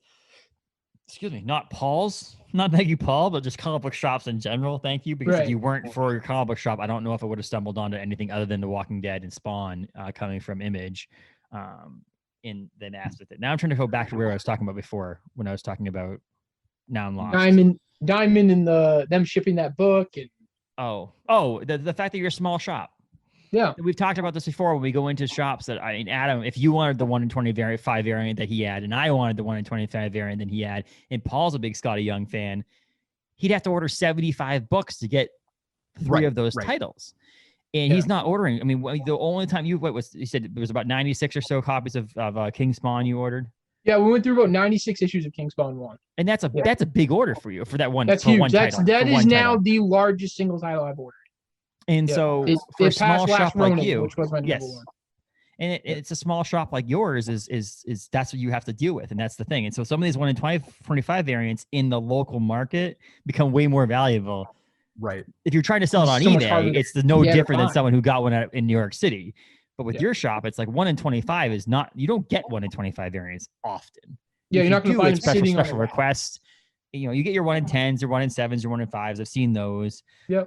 not thank you, Paul, but just comic book shops in general. Thank you. Because if you weren't for your comic book shop, I don't know if I would have stumbled onto anything other than The Walking Dead and Spawn coming from Image in that aspect. Now I'm trying to go back to where I was talking about before when I was talking about Now I'm Lost. Diamond and them shipping that book. And the fact that you're a small shop. Yeah, we've talked about this before when we go into shops. That Adam, if you wanted the 1 in 25 variant that he had, and I wanted the 1 in 25 variant that he had, and Paul's a big Scotty Young fan, he'd have to order 75 books to get 3 of those titles, and he's not ordering. I mean, the only time you said it was about 96 or so copies of King Spawn you ordered. Yeah, we went through about 96 issues of King Spawn 1, and that's a big order for you for that one. That's huge. That is now the largest single title I've ordered. And so for a small shop like you, which was my number one. And it's a small shop like yours is that's what you have to deal with. And that's the thing. And so some of these 1 in 25 variants in the local market become way more valuable. Right. If you're trying to sell it on eBay, it's no different than someone who got one in New York City. But with your shop, it's like 1 in 25 is not, you don't get 1 in 25 variants often. Yeah, you're not going to find special requests. You get your 1 in 10s, your 1 in 7s, your 1 in 5s. I've seen those. Yep.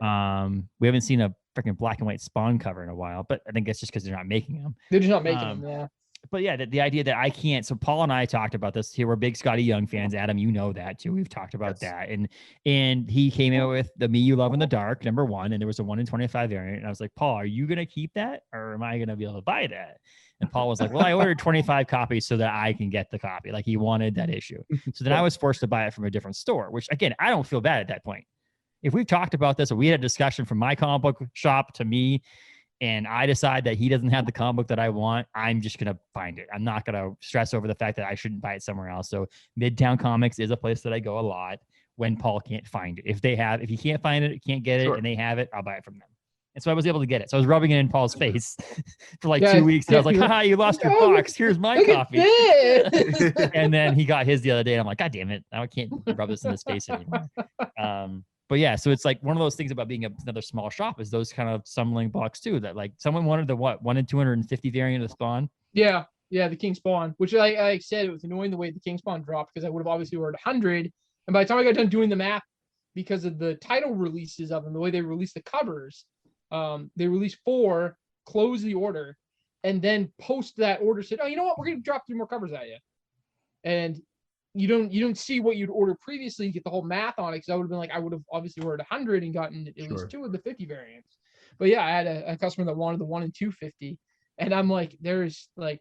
We haven't seen a freaking black and white Spawn cover in a while, but I think it's just because they're not making them. They're just not making them, yeah. But yeah, the idea that I can't. So Paul and I talked about this here. We're big Scotty Young fans. Adam, you know that too. We've talked about that. And he came out with the Me You Love in the Dark, number 1, and there was a 1 in 25 variant. And I was like, Paul, are you gonna keep that, or am I gonna be able to buy that? And Paul was like, well, I ordered 25 copies so that I can get the copy. Like he wanted that issue. So then I was forced to buy it from a different store, which again, I don't feel bad at that point. If we've talked about this or we had a discussion from my comic book shop to me, and I decide that he doesn't have the comic book that I want, I'm just going to find it. I'm not going to stress over the fact that I shouldn't buy it somewhere else. So Midtown Comics is a place that I go a lot when Paul can't find it. If he can't find it, can't get it, and they have it, I'll buy it from them. And so I was able to get it. So I was rubbing it in Paul's face for like 2 weeks. And I was like, haha, you lost your box. Here's my copy. And then he got his the other day. And I'm like, God damn it. Now I can't rub this in his face anymore. But yeah, so it's like one of those things about being another small shop is those kind of stumbling blocks too, that like someone wanted the 1 in 250 variant of Spawn. Yeah. Yeah. The King Spawn, which like I said, it was annoying the way the King Spawn dropped because I would have obviously ordered 100. And by the time I got done doing the math, because of the title releases of them, the way they released the covers, they released 4, close the order, and then post that order said, oh, you know what? We're going to drop 3 more covers at you. And you don't see what you'd ordered previously. You get the whole math on it. Cause I would have been like, I would have obviously ordered 100 and gotten at least 2 of the 50 variants. But yeah, I had a customer that wanted the 1 in 250. And I'm like, there's like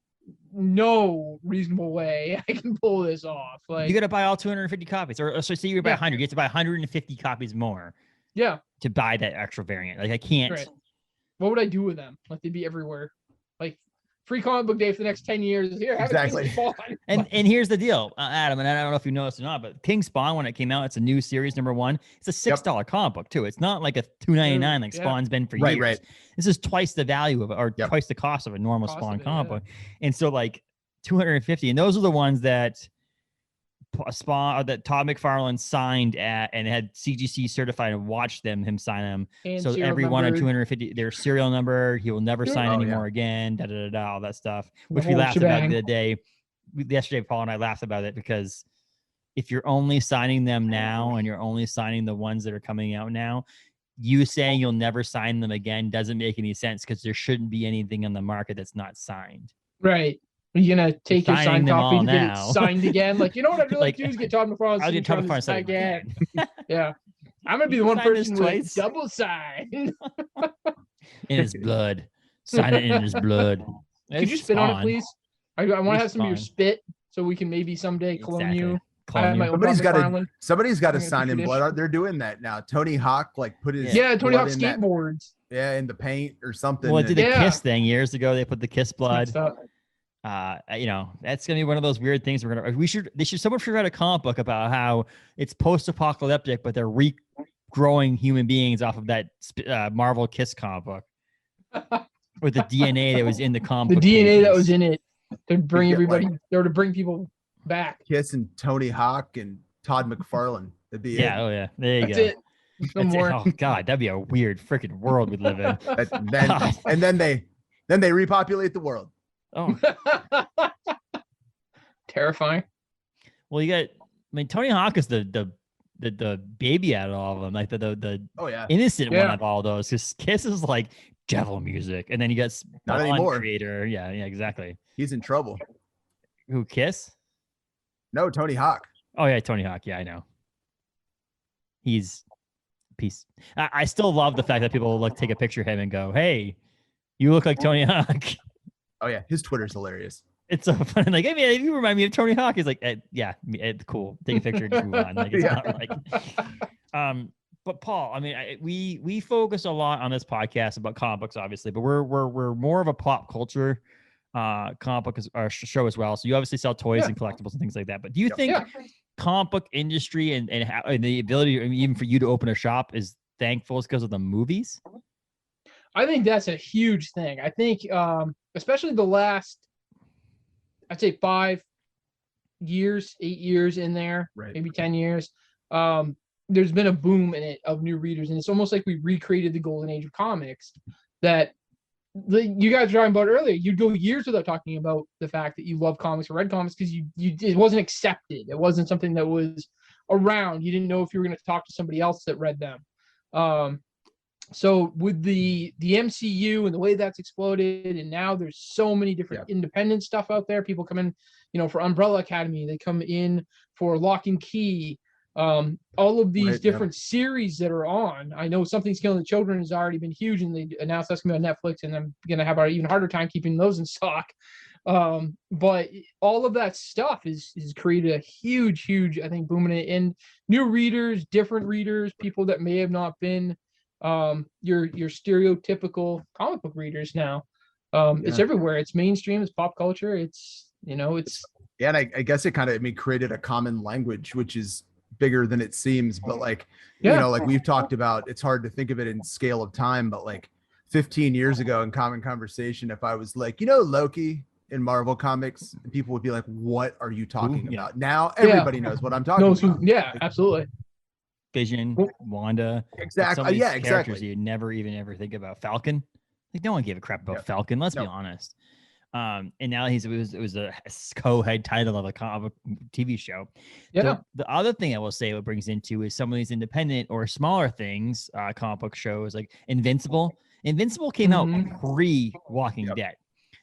no reasonable way I can pull this off. Like you got to buy all 250 copies or so say you buy 100, you have to buy 150 copies more. Yeah. To buy that extra variant. Like I can't. Right. What would I do with them? Like they'd be everywhere. Like free comic book day for the next 10 years. Here, have exactly. King Spawn. And here's the deal, Adam, and I don't know if you know this or not, but King Spawn, when it came out, it's a new series, number 1. It's a $6 comic book too. It's not like a $2.99 like Spawn's been for years. Right. This is twice the value of it, or twice the cost of a normal Spawn comic book. And so like 250, and those are the ones that Spawn or that Todd McFarlane signed at and had CGC certified and watched him sign them. And so every one of 250, their serial number, he will never sign anymore again, all that stuff, which we laughed about the other day. Yesterday, Paul and I laughed about it because if you're only signing them now and you're only signing the ones that are coming out now, you saying you'll never sign them again doesn't make any sense because there shouldn't be anything on the market that's not signed. Right. Are you gonna take your signed copy to get it now. signed again? Like, you know what I'd really like to do is get Todd McFarlane. I'll get Todd McFarlane again. Yeah, I'm gonna be the one person with double sign in his blood. Sign it in his blood. Could you spit on it, please? I want to have some of your spit so we can maybe someday clone you. Somebody's got to sign in blood. They're doing that now. Tony Hawk put his Tony Hawk skateboards. In the paint or something. Well, it did the Kiss thing years ago. They put the Kiss blood. That's gonna be one of those weird things someone should write a comic book about how it's post-apocalyptic, but they're regrowing human beings off of that Marvel Kiss comic book with the DNA that was in the comic. The DNA that was in it to bring everybody, or to bring people back. Kiss and Tony Hawk and Todd McFarlane. That'd be it. Oh yeah, there you go. Oh God, that'd be a weird freaking world we live in. Then they repopulate the world. Oh, terrifying. Well, Tony Hawk is the baby out of all of them, like the innocent one of all those. Because Kiss is like devil music, and then you got not anymore creator. Yeah, exactly. He's in trouble. Who, Kiss? No, Tony Hawk. Oh yeah, Tony Hawk. Yeah, I know. He's a piece. I still love the fact that people will take a picture of him and go, "Hey, you look like Tony Hawk." Oh yeah, his Twitter's hilarious. It's so funny. Like, hey man, you remind me of Tony Hawk. He's like, cool. Take a picture and move on. Like, it's not like. But Paul, I mean, we focus a lot on this podcast about comic books, obviously, but we're more of a pop culture comic book show as well. So you obviously sell toys and collectibles and things like that. But do you think comic book industry and the ability, even for you to open a shop, is thankful because of the movies? I think that's a huge thing. I think, especially the last, I'd say 8 years in there, maybe 10 years. There's been a boom in it of new readers, and it's almost like we recreated the golden age of comics that you guys were talking about earlier. You'd go years without talking about the fact that you love comics or read comics because it wasn't accepted. It wasn't something that was around. You didn't know if you were going to talk to somebody else that read them. So with the MCU and the way that's exploded, and now there's so many different independent stuff out there. People come in, for Umbrella Academy. They come in for Lock and Key. All of these different series that are on. I know Something's Killing the Children has already been huge, and they announced that's going to be on Netflix, and I'm going to have an even harder time keeping those in stock. But all of that stuff is created a huge, I think, boom in it. And new readers, different readers, people that may have not been your stereotypical comic book readers now. It's everywhere. It's mainstream. It's pop culture. It's and I guess it kind of created a common language, which is bigger than it seems. But like we've talked about, it's hard to think of it in scale of time. But like 15 years ago in common conversation, if I was like, Loki in Marvel Comics, and people would be like, "What are you talking about?" Now everybody knows what I'm talking about. Yeah, absolutely. Vision, Wanda, exactly. Characters you never even ever think about. Falcon, like no one gave a crap about Falcon. Let's be honest. And now it was a co-head title of a TV show. Yeah. The other thing I will say what brings into is some of these independent or smaller things, comic book shows like Invincible. Invincible came out pre-Walking Dead.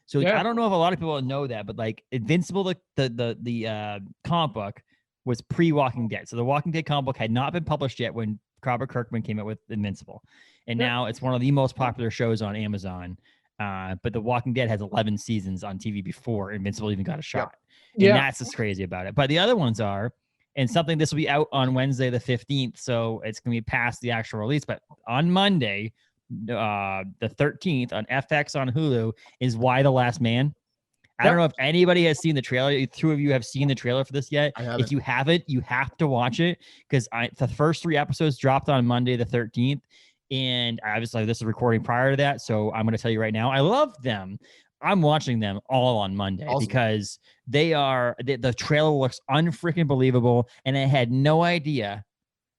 So I don't know if a lot of people know that, but like Invincible, the comic book was pre-Walking Dead. So the Walking Dead comic book had not been published yet when Robert Kirkman came out with Invincible. And now it's one of the most popular shows on Amazon. But The Walking Dead has 11 seasons on TV before Invincible even got a shot. And that's what's crazy about it. But the other ones are, and this will be out on Wednesday the 15th, so it's going to be past the actual release. But on Monday, the 13th, on FX on Hulu, is Why the Last Man. I don't know if anybody has seen the trailer. If two of you have seen the trailer for this yet. If you haven't, you have to watch it, because the first 3 episodes dropped on Monday the 13th. And obviously this is recording prior to that, so I'm going to tell you right now, I love them. I'm watching them all on Monday because they are the trailer looks unfreaking believable, and I had no idea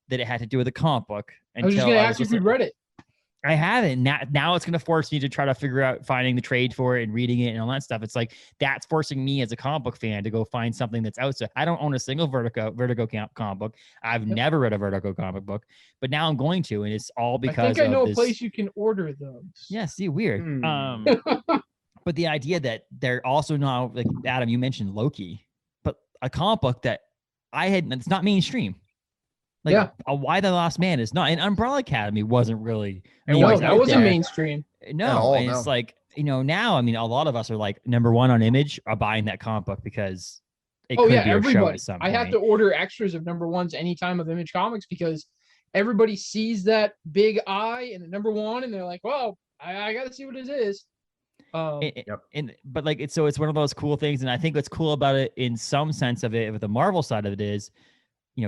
that it had to do with a comic book. I was just going to ask you if you read it. I haven't. Now it's going to force me to try to figure out finding the trade for it and reading it and all that stuff. It's like that's forcing me as a comic book fan to go find something that's outside. I don't own a single Vertigo comic book. I've never read a Vertigo comic book, but now I'm going to, and it's all because I think I know a place you can order those. Yeah, see, weird. But the idea that they're also now, like Adam, you mentioned Loki, but a comic book that it's not mainstream. Like Why the Last Man is not, and Umbrella Academy wasn't really. No, that wasn't mainstream. No, and it's like, now, I mean, a lot of us are like number one on Image are buying that comic book because it could be a show at some point. I have to order extras of number ones anytime of Image Comics because everybody sees that big eye and the number one, and they're like, "Well, I got to see what it is." But like it's one of those cool things, and I think what's cool about it in some sense of it, with the Marvel side of it, is,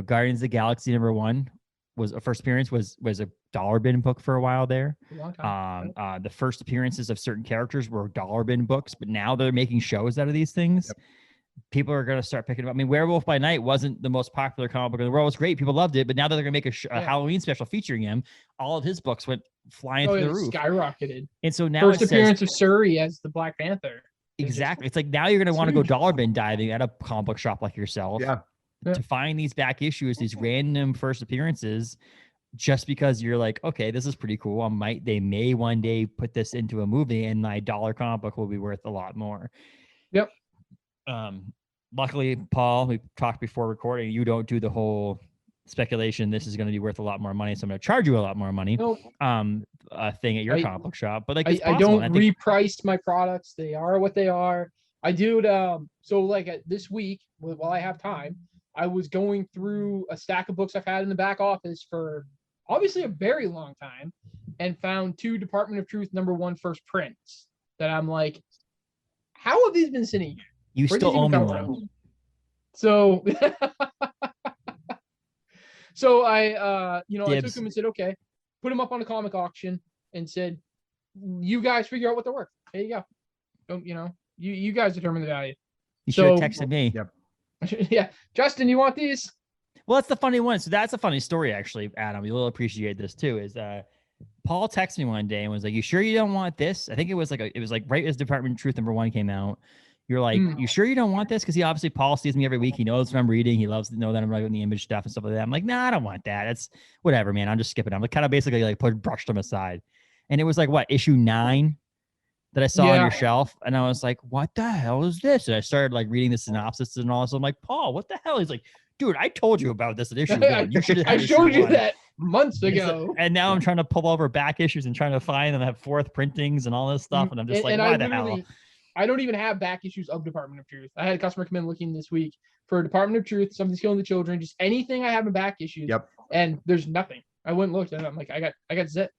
Guardians of the Galaxy #1 was a first appearance was a dollar bin book for a while there. The first appearances of certain characters were dollar bin books, but now they're making shows out of these things. People are going to start picking up. I mean, Werewolf by Night wasn't the most popular comic book in the world. It was great. People loved it. But now that they're going to make a Halloween special featuring him, all of his books went flying through the roof. Skyrocketed. And so now first appearance of Shuri as the Black Panther. Exactly. It's like now you're going to want to go dollar bin diving at a comic book shop like yourself to find these back issues, these random first appearances, just because you're like, okay, this is pretty cool. They may one day put this into a movie and my dollar comic book will be worth a lot more. Yep. Luckily, Paul, we talked before recording, you don't do the whole speculation this is going to be worth a lot more money, so I'm going to charge you a lot more money thing at your comic book shop. But like, I don't reprice my products. They are what they are. I do so like this week, while I have time, I was going through a stack of books I've had in the back office for obviously a very long time, and found 2 Department of Truth #1 first prints that I'm like, how have these been sitting here? You still own me one. So, I took them and said, okay, put them up on a comic auction and said, you guys figure out what they're worth. There you go. Don't, you guys determine the value. You should have texted me. Yep. Yeah. Justin, you want these? Well, that's the funny one. So that's a funny story, actually, Adam. You'll appreciate this too, is Paul texted me one day and was like, you sure you don't want this? I think it was like right as Department of Truth #1 came out. You're like, you sure you don't want this? Because Paul sees me every week. He knows what I'm reading. He loves to know that I'm writing the Image stuff and stuff like that. I'm like, nah, I don't want that. It's whatever, man. I'm just skipping. I'm like kind of basically like brushed them aside. And it was like, what, issue 9 that I saw on your shelf? And I was like, what the hell is this? And I started like reading the synopsis and all. So I'm like, Paul, what the hell? He's like, dude, I told you about this at issue 1. You should have. I showed you that months ago. And now I'm trying to pull over back issues and trying to find them, have 4th printings and all this stuff. And I'm just like, why the hell? I don't even have back issues of Department of Truth. I had a customer come in looking this week for Department of Truth, Something's Killing the Children, just anything I have in back issues. Yep. And there's nothing. I went and looked and I'm like, I got zip.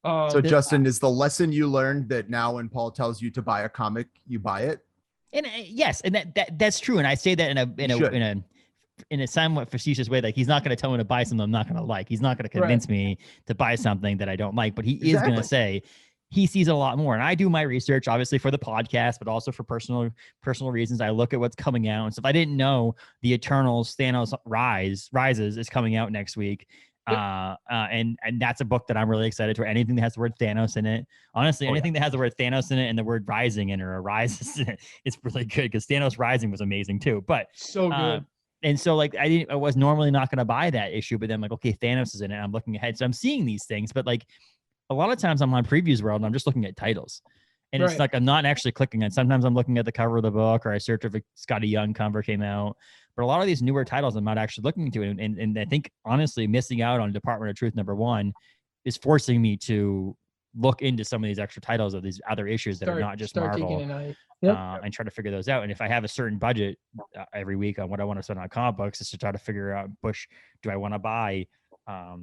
So Justin, is the lesson you learned that now when Paul tells you to buy a comic, you buy it? And yes, and that's true. And I say that in a somewhat facetious way. Like, he's not going to tell me to buy something I'm not going to like. He's not going to convince me to buy something that I don't like, but he is going to say he sees a lot more. And I do my research, obviously, for the podcast, but also for personal reasons. I look at what's coming out. And so if I didn't know the Eternals Thanos Rises is coming out next week. And that's a book that I'm really excited for. Anything that has the word Thanos in it, honestly, anything that has the word Thanos in it and the word rising in it or rises in it, it's really good, because Thanos Rising was amazing too. But so good. And so like I was normally not going to buy that issue, but then like, okay, Thanos is in it. I'm looking ahead. So I'm seeing these things, but like a lot of times I'm on Previews World and I'm just looking at titles. And it's like, I'm not actually clicking on. Sometimes I'm looking at the cover of the book, or I search if a Scotty Young cover came out. But a lot of these newer titles I'm not actually looking into. And I think, honestly, missing out on Department of Truth #1 is forcing me to look into some of these extra titles of these other issues that are not just Marvel, and try to figure those out. And if I have a certain budget every week on what I want to spend on comic books, is to try to figure out, do I want to buy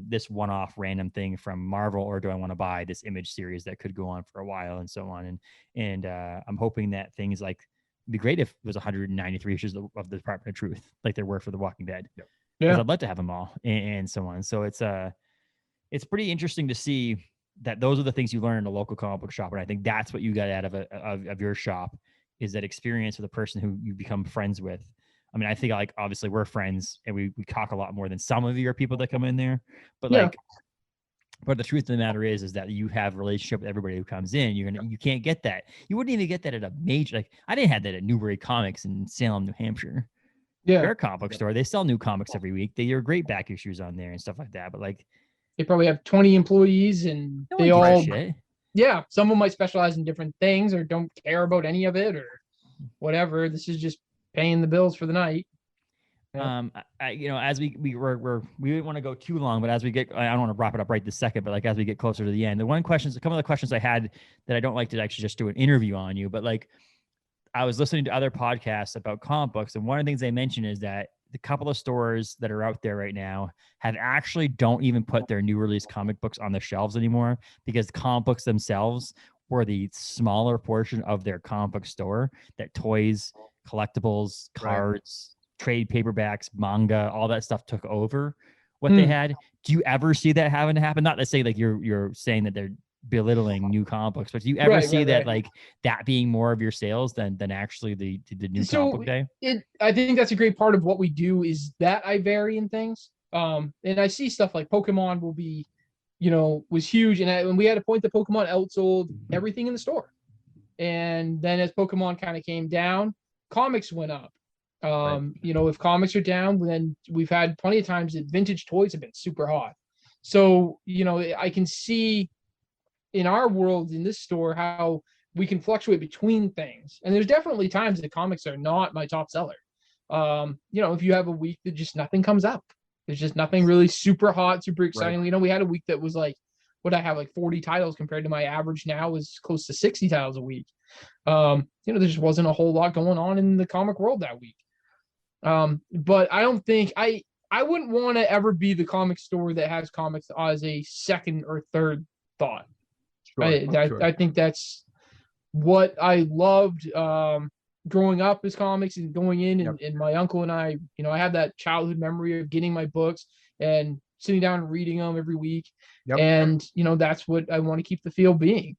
this one-off random thing from Marvel, or do I want to buy this Image series that could go on for a while, and so on. And I'm hoping that things like, it'd be great if it was 193 issues of the Department of Truth, like there were for The Walking Dead. Because I'd love to have them all, and so on. So it's pretty interesting to see that those are the things you learn in a local comic book shop. And I think that's what you got out of your shop, is that experience with a person who you become friends with. I mean, I think, like, obviously we're friends and we talk a lot more than some of your people that come in there, but but the truth of the matter is that you have a relationship with everybody who comes in. You can't get that. You wouldn't even get that at a major, like, I didn't have that at Newbury Comics in Salem, New Hampshire. Their comic book store. They sell new comics every week. They are great back issues on there and stuff like that. But like, they probably have 20 employees and they all yeah, some of them might specialize in different things or don't care about any of it or whatever. This is just paying the bills for the night. Yeah. As we didn't want to go too long, but as we get, I don't want to wrap it up right this second, but like as we get closer to the end, a couple of the questions I had that I don't like to actually just do an interview on you, but like I was listening to other podcasts about comic books, and one of the things they mentioned is that the couple of stores that are out there right now have actually don't even put their new release comic books on the shelves anymore, because comic books themselves were the smaller portion of their comic book store, that toys, collectibles, cards, trade paperbacks, manga, all that stuff took over what they had. Do you ever see that having to happen? Not to say like you're saying that they're belittling new comic books, but do you ever see that like that being more of your sales than actually the new comic book day? I think that's a great part of what we do, is that I vary in things. And I see stuff like Pokemon will be, was huge, and we had a point that Pokemon outsold everything in the store. And then as Pokemon kind of came down, comics went up. If comics are down, then we've had plenty of times that vintage toys have been super hot. So, I can see in our world, in this store, how we can fluctuate between things. And there's definitely times that comics are not my top seller. If you have a week that just nothing comes up, there's just nothing really super hot, super exciting. Right. We had a week that was like, what I have like 40 titles compared to my average now is close to 60 titles a week. There just wasn't a whole lot going on in the comic world that week. But I don't think I wouldn't want to ever be the comic store that has comics as a second or third thought. Sure, I think that's what I loved growing up as comics and going in, and my uncle and I have that childhood memory of getting my books and sitting down and reading them every week. And that's what I want to keep the feel being.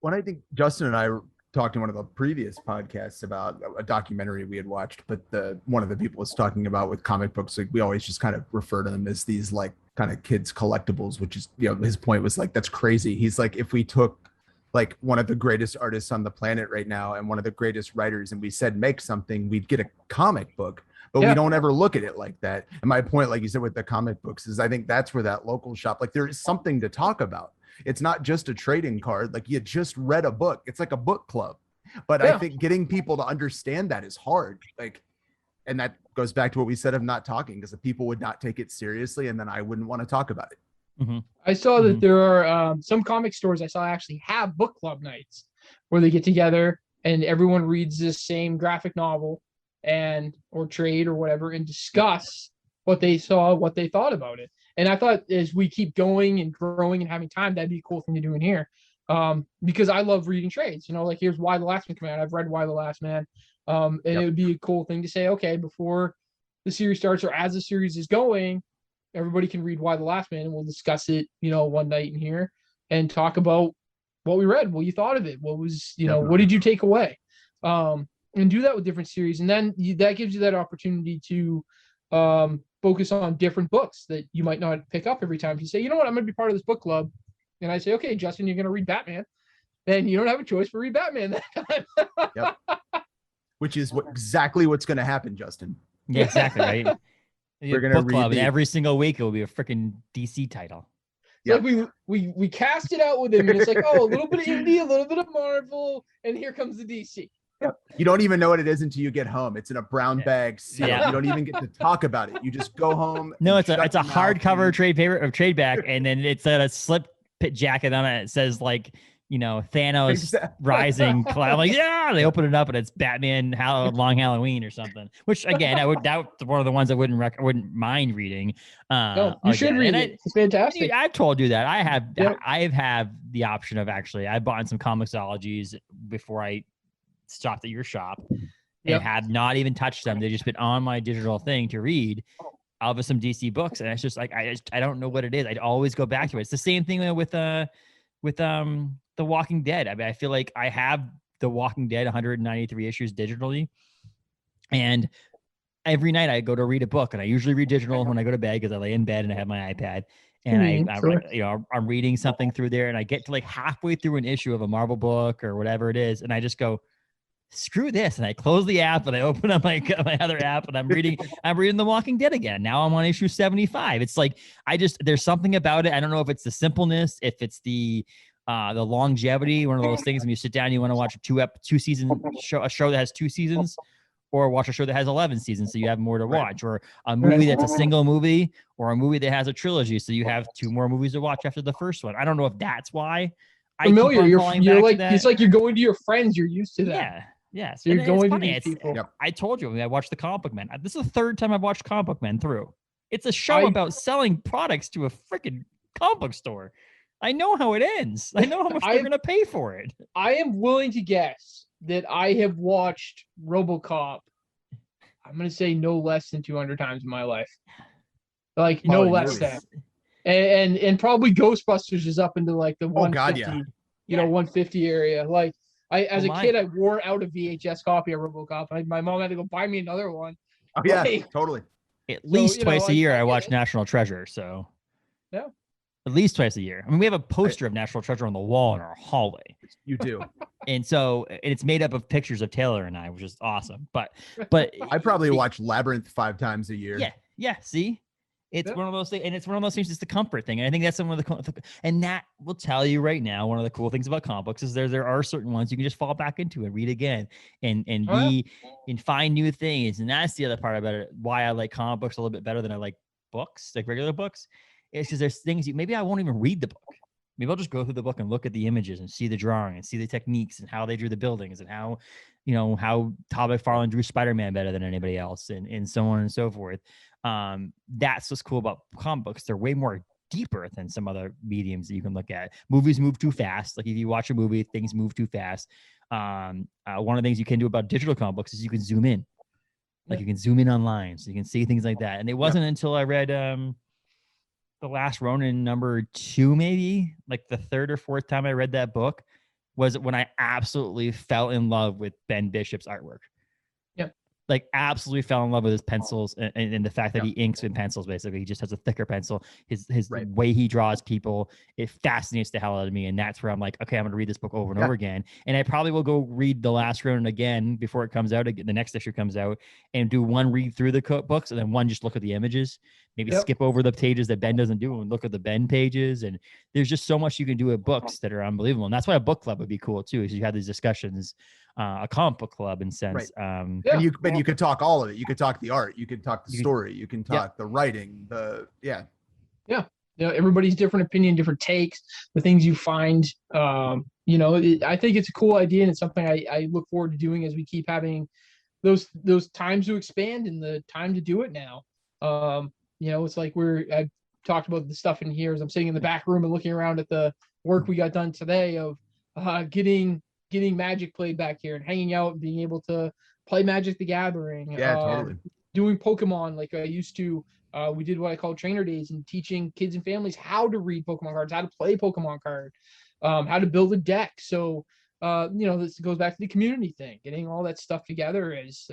When I think Justin and I talked in one of the previous podcasts about a documentary we had watched, but one of the people was talking about with comic books, like we always just kind of refer to them as these like kind of kids collectibles, which is, his point was like, that's crazy. He's like, if we took like one of the greatest artists on the planet right now and one of the greatest writers, and we said, make something, we'd get a comic book, but we don't ever look at it like that. And my point, like you said, with the comic books is I think that's where that local shop, like there is something to talk about. It's not just a trading card. Like you just read a book. It's like a book club. But I think getting people to understand that is hard. Like, and that goes back to what we said of not talking, because the people would not take it seriously, and then I wouldn't want to talk about it. Mm-hmm. I saw that there are some comic stores I saw actually have book club nights where they get together and everyone reads this same graphic novel or trade or whatever and discuss what they saw, what they thought about it. And I thought as we keep going and growing and having time, that'd be a cool thing to do in here. Because I love reading trades, like here's Why the Last Man came out. I've read Why the Last Man. And it would be a cool thing to say, okay, before the series starts or as the series is going, everybody can read Why the Last Man, and we'll discuss it, one night in here and talk about what we read, what you thought of it, what was, what did you take away? And do that with different series. And then that gives you that opportunity to focus on different books that you might not pick up every time. If you say, you know what, I'm going to be part of this book club. And I say, okay, Justin, you're going to read Batman. Then you don't have a choice but read Batman that time. Which is exactly what's going to happen, Justin. Yeah, exactly, right? We're going to read club, and every single week it will be a freaking DC title. Like we cast it out with him, and it's like, oh, a little bit of indie, a little bit of Marvel, and here comes the DC. You don't even know what it is until you get home. It's in a brown bag seal. You don't even get to talk about it. You just go home. No, it's a hardcover trade back, and then it's a slip pit jacket on it. It says like, Thanos rising cloud. I'm like, yeah, they open it up and it's Batman Long Halloween or something. Which again, that's one of the ones I wouldn't mind reading. No, you should read it. It's fantastic. I've told you that I've had the option of I bought some Comixologies before I stopped at your shop and have not even touched them. They've just been on my digital thing to read of some DC books, and it's just like I don't know what it is. I'd always go back to it. It's the same thing with The Walking Dead. I mean, I feel like I have The Walking Dead 193 issues digitally, and every night I go to read a book, and I usually read digital when I go to bed because I lay in bed and I have my iPad, and I'm reading something through there, and I get to like halfway through an issue of a Marvel book or whatever it is, and I just go, screw this, and I close the app and I open up my other app and I'm reading The Walking Dead again. Now I'm on issue 75. It's like there's something about it. I don't know if it's the simpleness, if it's the The longevity, one of those things when you sit down, you want to watch a two-season show, a show that has 2 seasons, or watch a show that has 11 seasons, so you have more to watch, or a movie that's a single movie, or a movie that has a trilogy, so you have 2 more movies to watch after the first one. I don't know if that's why. Familiar, you're like, it's like you're going to your friends. You're used to that. Yeah. Yes. So you're going to these people. I told you, I watched the Comic Book Men. This is the 3rd time I've watched Comic Book Men through. It's a show about selling products to a freaking comic book store. I know how it ends. I know how much they're going to pay for it. I am willing to guess that I have watched RoboCop, I'm going to say no less than 200 times in my life. Like, no less than. And probably Ghostbusters is up into like the 150, 150 area. Like, as a kid, I wore out a VHS copy of RoboCop. My mom had to go buy me another one. Oh yeah, totally. At least twice a year, I watch National Treasure. So yeah, at least twice a year. I mean, we have a poster of National Treasure on the wall in our hallway. You do. And so it's made up of pictures of Taylor and I, which is awesome. But I probably watch Labyrinth 5 times a year. Yeah. See, it's one of those things, and it's one of those things. It's the comfort thing, and I think that's some of and that will tell you right now. One of the cool things about comic books is there are certain ones you can just fall back into and read again, and find new things. And that's the other part about it. Why I like comic books a little bit better than I like books, like regular books, is because there's things maybe I won't even read the book. Maybe I'll just go through the book and look at the images and see the drawing and see the techniques and how they drew the buildings and how Todd McFarlane drew Spider-Man better than anybody else, and so on and so forth. That's what's cool about comic books. They're way more deeper than some other mediums that you can look at. Movies move too fast. Like if you watch a movie, things move too fast. One of the things you can do about digital comic books is you can zoom in. Like you can zoom in online, so you can see things like that. And it wasn't until I read The Last Ronin #2, maybe like the 3rd or 4th time I read that book, was when I absolutely fell in love with Ben Bishop's artwork. Like absolutely fell in love with his pencils and the fact that he inks with pencils. Basically, he just has a thicker pencil. His way he draws people, it fascinates the hell out of me. And that's where I'm like, okay, I'm going to read this book over and over again. And I probably will go read The Last Ronin again before it comes out. The next issue comes out, and do one read through the books, and then one just look at the images. Maybe skip over the pages that Ben doesn't do and look at the Ben pages. And there's just so much you can do with books that are unbelievable. And that's why a book club would be cool too, is you have these discussions, a comic book club in sense. And you could talk all of it. You could talk the art, you could talk the story, you can talk the writing, everybody's different opinion, different takes, the things you find. I think it's a cool idea, and it's something I look forward to doing as we keep having those times to expand and the time to do it now. It's like I've talked about the stuff in here as I'm sitting in the back room and looking around at the work we got done today of getting Magic played back here and hanging out and being able to play Magic the Gathering. Totally. Doing Pokemon like I used to. We did what I call trainer days and teaching kids and families how to read Pokemon cards, how to play Pokemon card, how to build a deck. So, this goes back to the community thing, getting all that stuff together is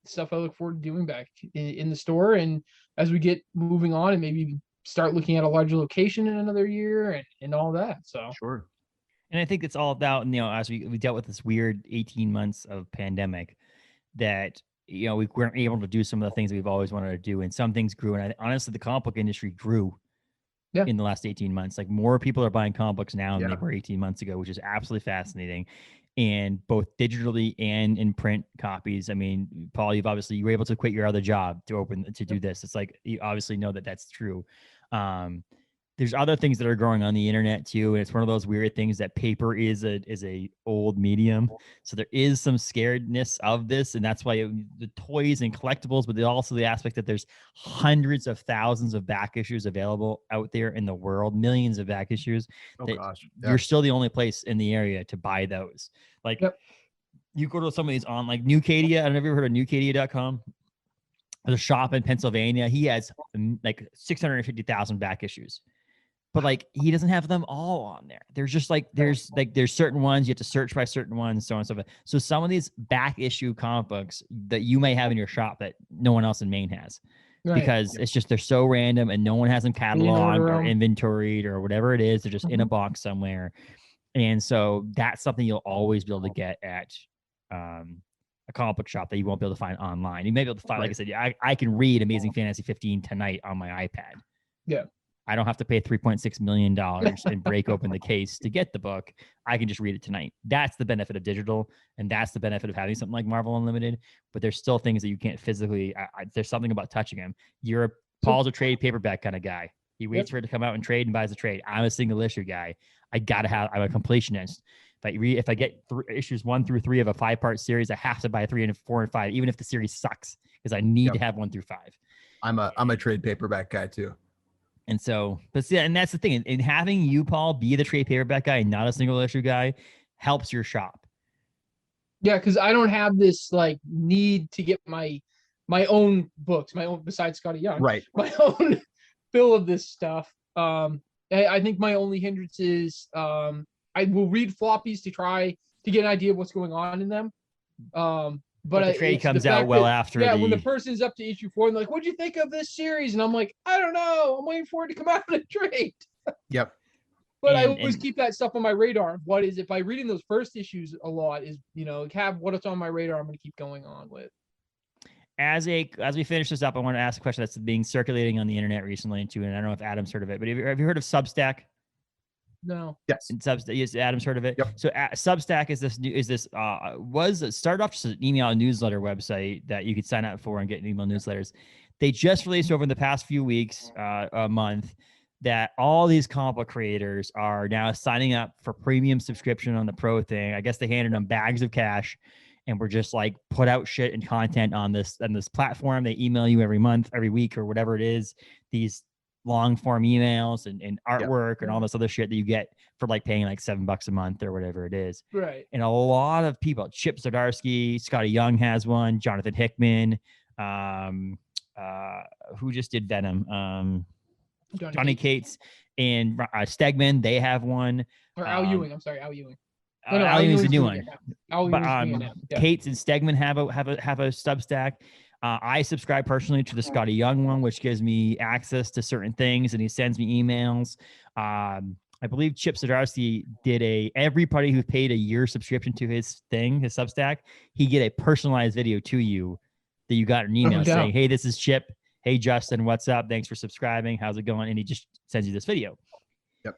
stuff I look forward to doing back in the store. And as we get moving on and maybe start looking at a larger location in another year and all that. So sure. And I think it's all about, as we dealt with this weird 18 months of pandemic, that, we weren't able to do some of the things we've always wanted to do. And some things grew. And honestly, the comic book industry grew in the last 18 months. Like more people are buying comic books now than they were 18 months ago, which is absolutely fascinating. And both digitally and in print copies. I mean, Paul, you were able to quit your other job to do this. It's like, you obviously know that that's true. There's other things that are growing on the internet too. And it's one of those weird things that paper is a old medium. So there is some scaredness of this. And that's why the toys and collectibles, but also the aspect that there's hundreds of thousands of back issues available out there in the world, millions of back issues. You're still the only place in the area to buy those. Like you go to some of these on like Newcadia. I don't know if you've ever heard of Newcadia.com. There's a shop in Pennsylvania. He has like 650,000 back issues. But like he doesn't have them all on there. There's just there's certain ones you have to search by certain ones, so on and so forth. So some of these back issue comic books that you may have in your shop that no one else in Maine has, because it's just they're so random and no one has them cataloged or inventoried or whatever it is. They're just in a box somewhere, and so that's something you'll always be able to get at a comic book shop that you won't be able to find online. You may be able to find, like I said, I can read Amazing Fantasy 15 tonight on my iPad. Yeah. I don't have to pay $3.6 million and break open the case to get the book. I can just read it tonight. That's the benefit of digital. And that's the benefit of having something like Marvel Unlimited. But there's still things that you can't physically, there's something about touching them. Paul's a trade paperback kind of guy. He waits for it to come out and trade and buys a trade. I'm a single issue guy. I'm a completionist. If I get issues 1 through 3 of a 5-part series, I have to buy 3 and 4 and 5, even if the series sucks, because I need to have 1 through 5. I'm a trade paperback guy too. And so, and that's the thing. In having you, Paul, be the trade paperback guy and not a single issue guy helps your shop. Yeah, because I don't have this like need to get my own books, besides Scotty Young, right? My own fill of this stuff. I think my only hindrance is I will read floppies to try to get an idea of what's going on in them. But the trade comes out well after. When the person's up to issue 4 and they're like, "What'd you think of this series?" and I'm like, "I don't know. I'm waiting for it to come out in a trade." Yep. But I always keep that stuff on my radar. What is it by reading those first issues a lot is, have what's on my radar. I'm going to keep going on with. As we finish this up, I want to ask a question that's being circulating on the internet recently too, and I don't know if Adam's heard of it, but have you heard of Substack? No. Yes. Yes, Adam's heard of it. Yep. So Substack started off just an email newsletter website that you could sign up for and get email newsletters. They just released over the past few weeks, a month, that all these comic book creators are now signing up for premium subscription on the pro thing. I guess they handed them bags of cash and we're just like put out shit and content on this platform. They email you every month, every week, or whatever it is, these long form emails and artwork and all this other shit that you get for like paying like $7 a month or whatever it is. Right. And a lot of people, Chip Zdarsky, Scotty Young has one, Jonathan Hickman, who just did Venom, Johnny Cates and Stegman, they have one. Or Al Ewing. I'm sorry, Al Ewing. Al Ewing's the new one. But Cates and Stegman have a Substack. I subscribe personally to the Scotty Young one, which gives me access to certain things, and he sends me emails. I believe Chip Zdarsky did everybody who paid a year subscription to his Substack, he get a personalized video to you that you got an email saying, "Hey, this is Chip. Hey, Justin, what's up? Thanks for subscribing. How's it going?" And he just sends you this video. Yep.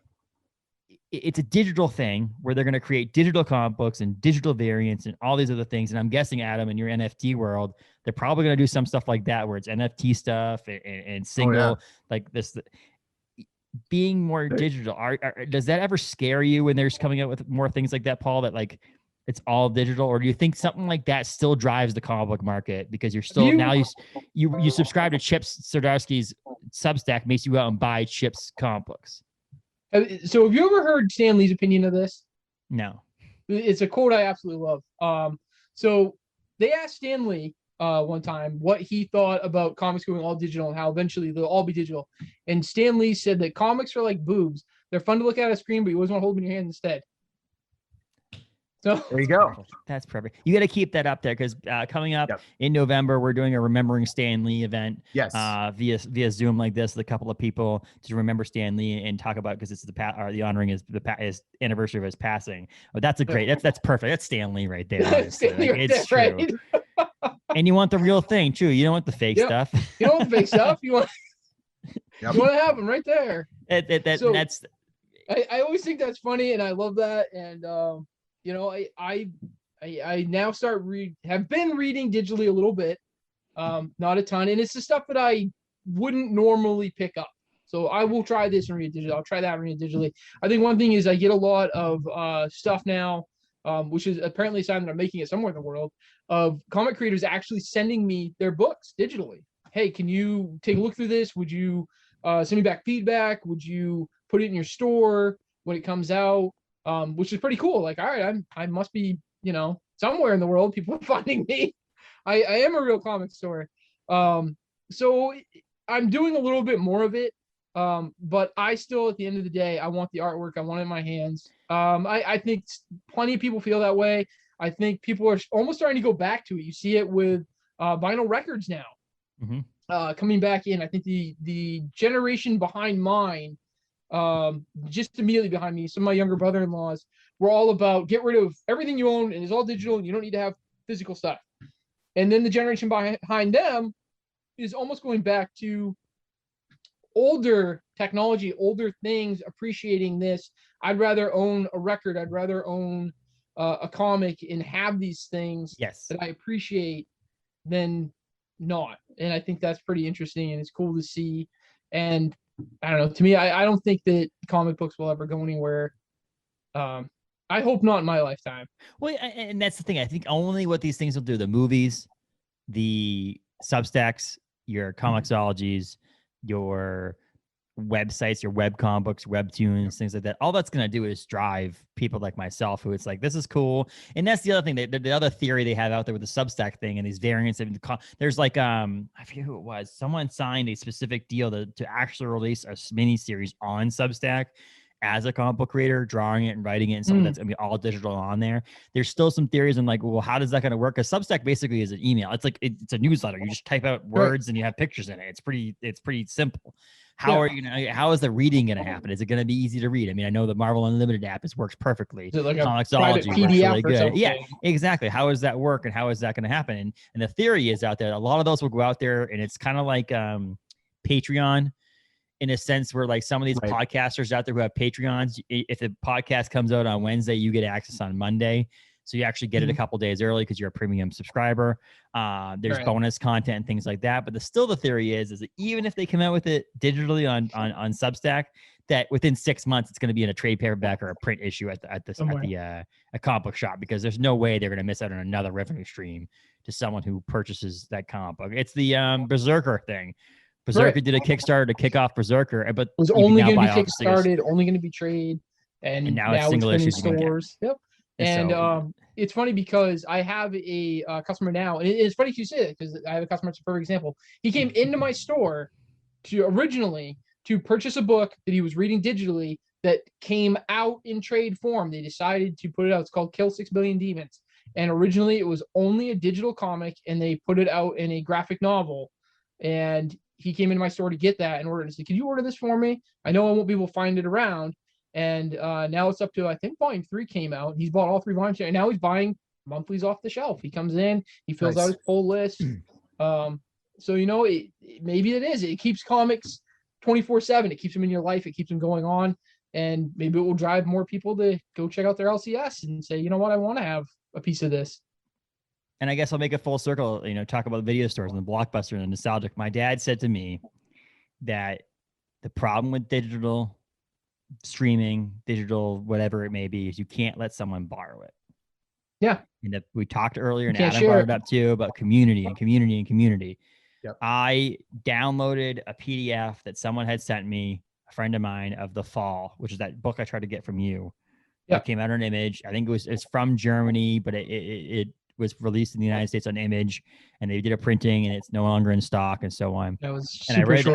It's a digital thing where they're going to create digital comic books and digital variants and all these other things. And I'm guessing, Adam, in your NFT world, they're probably going to do some stuff like that where it's NFT stuff and single, like this. Being more digital, does that ever scare you when there's coming out with more things like that, Paul, that like it's all digital? Or do you think something like that still drives the comic book market because you're still you subscribe to Chip Zdarsky's Substack, makes you go out and buy Chip's comic books? So have you ever heard Stan Lee's opinion of this? No. It's a quote I absolutely love. So they asked Stan Lee one time what he thought about comics going all digital and how eventually they'll all be digital. And Stan Lee said that comics are like boobs. They're fun to look at on a screen, but you always want to hold them in your hand instead. So there you go. That's perfect. You got to keep that up there because coming up in November, we're doing a Remembering Stan Lee event. Yes. Via Zoom like this, with a couple of people to remember Stan Lee and talk about, because it's the honoring is his anniversary of his passing. Oh, that's a great. That's perfect. That's Stan Lee right there. It's true. Right. And you want the real thing too. You don't want the fake stuff. You don't want the fake stuff. You want you want to have them right there. That's. I always think that's funny, and I love that. And I now have been reading digitally a little bit, not a ton, and it's the stuff that I wouldn't normally pick up. So I will try this and read it digitally. I'll try that and read it digitally. I think one thing is I get a lot of stuff now, which is apparently a sign that I'm making it somewhere in the world, of comic creators actually sending me their books digitally. Hey, can you take a look through this? Would you send me back feedback? Would you put it in your store when it comes out? Which is pretty cool. Like, all right, I must be, somewhere in the world, people are finding me. I am a real comic store. So I'm doing a little bit more of it. But I still, at the end of the day, I want the artwork. I want it in my hands. I think plenty of people feel that way. I think people are almost starting to go back to it. You see it with vinyl records now, coming back in. I think the generation behind mine, just immediately behind me, some of my younger brother-in-laws were all about get rid of everything you own and it's all digital and you don't need to have physical stuff. And then the generation behind them is almost going back to older technology, older things, appreciating this. I'd rather own a record. I'd rather own a comic and have these things that I appreciate than not. And I think that's pretty interesting and it's cool to see. And I don't know, to me, I don't think that comic books will ever go anywhere. I hope not in my lifetime. Well, and that's the thing. I think only what these things will do, the movies, the Substacks, your Comixologies, your websites, your web comic books, webtoons, things like that. All that's going to do is drive people like myself who it's like, this is cool. And that's the other thing, the other theory they have out there with the Substack thing and these variants. There's like, I forget who it was. Someone signed a specific deal to actually release a mini series on Substack as a comic book creator, drawing it and writing it and something that's going to be all digital on there. There's still some theories and like, well, how does that going to work? Because Substack basically is an email. It's like, it's a newsletter. You just type out words and you have pictures in it. It's pretty simple. How is the reading going to happen? Is it going to be easy to read? I mean, I know the Marvel Unlimited app works perfectly. Is it like Comixology a PDF really good. something? Yeah, exactly. How does that work and how is that going to happen? And the theory is out there, a lot of those will go out there and it's kind of like Patreon in a sense where like some of these podcasters out there who have Patreons, if the podcast comes out on Wednesday, you get access on Monday. So you actually get it a couple days early because you're a premium subscriber. There's bonus content and things like that. But the theory is that even if they come out with it digitally on Substack, that within 6 months it's going to be in a trade paperback or a print issue at the comic book shop, because there's no way they're going to miss out on another revenue stream to someone who purchases that comic book. It's the Berserker thing. Berserker did a Kickstarter to kick off Berserker, but it was only going to be kickstarted, only going to be trade, and now it's single issues in stores. Yep. And it's funny because I have a customer now, and it's funny you say that because I have a customer. It's a perfect example. He came into my store originally to purchase a book that he was reading digitally that came out in trade form. They decided to put it out. It's called Kill 6 Billion Demons, and originally it was only a digital comic, and they put it out in a graphic novel. And he came into my store to get that and ordered it. I said, "Can you order this for me? I know I won't be able to find it around." And now it's up to, I think volume 3 came out. He's bought all 3 volumes, and now he's buying monthlies off the shelf. He comes in, he fills out his pull list. So maybe it is. It keeps comics 24/7. It keeps them in your life. It keeps them going on, and maybe it will drive more people to go check out their LCS and say, you know what, I want to have a piece of this. And I guess I'll make a full circle. Talk about video stores and the Blockbuster and the nostalgic. My dad said to me that the problem with digital streaming, digital, whatever it may be, is you can't let someone borrow it. Yeah. And we talked earlier, and Adam brought it up too, about community. Yep. I downloaded a PDF that someone had sent me, a friend of mine, of The Fall, which is that book I tried to get from you. Yeah. It came out on Image. I think it's from Germany, but it was released in the United States on Image, and they did a printing, and it's no longer in stock, and so on. That was and I read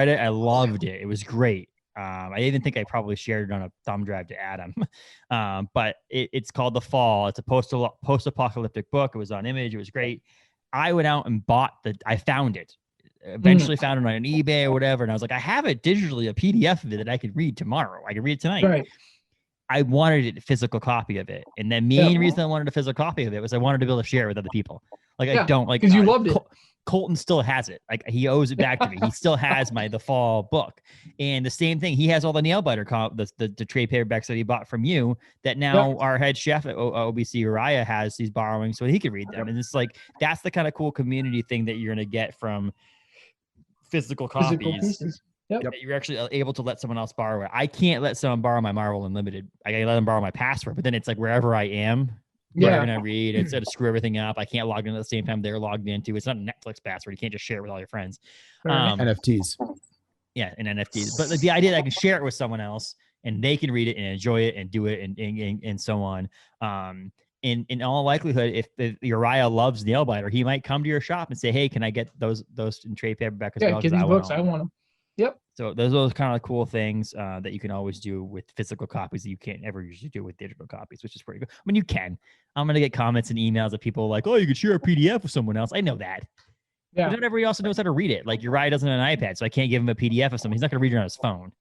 it. I loved it. It was great. I even think I probably shared it on a thumb drive to Adam. But it's called The Fall. It's a post-apocalyptic book. It was on Image. It was great. I went out and I found it. Eventually found it on eBay or whatever. And I was like, I have it digitally, a PDF of it that I could read tomorrow. I could read it tonight. Right. I wanted a physical copy of it. And the main reason I wanted a physical copy of it was I wanted to be able to share it with other people. Like, I don't like, because you loved it. Colton still has it. Like, he owes it back to me. He still has The Fall book. And the same thing, he has all the nail biter the trade paperbacks that he bought from you that now our head chef at OBC, Uriah, he's borrowing so he could read them. And it's like, that's the kind of cool community thing that you're going to get from physical copies. That you're actually able to let someone else borrow it. I can't let someone borrow my Marvel Unlimited. I can let them borrow my password, but then it's like wherever I am, whatever I read, it's to screw everything up. I can't log in at the same time they're logged into. It's not a Netflix password. You can't just share it with all your friends. NFTs. Yeah, and NFTs. But like, the idea that I can share it with someone else and they can read it and enjoy it and do it and so on. In all likelihood, if Uriah loves Nailbiter, he might come to your shop and say, "Hey, can I get those in trade paperback as well? Give these books. I want them." Yep. So those are kind of cool things that you can always do with physical copies that you can't ever usually do with digital copies, which is pretty good. I mean, you can. I'm going to get comments and emails of people like, "Oh, you could share a PDF with someone else." I know that. Yeah. But not everybody also knows how to read it. Like, Uriah doesn't have an iPad, so I can't give him a PDF of something. He's not going to read it on his phone.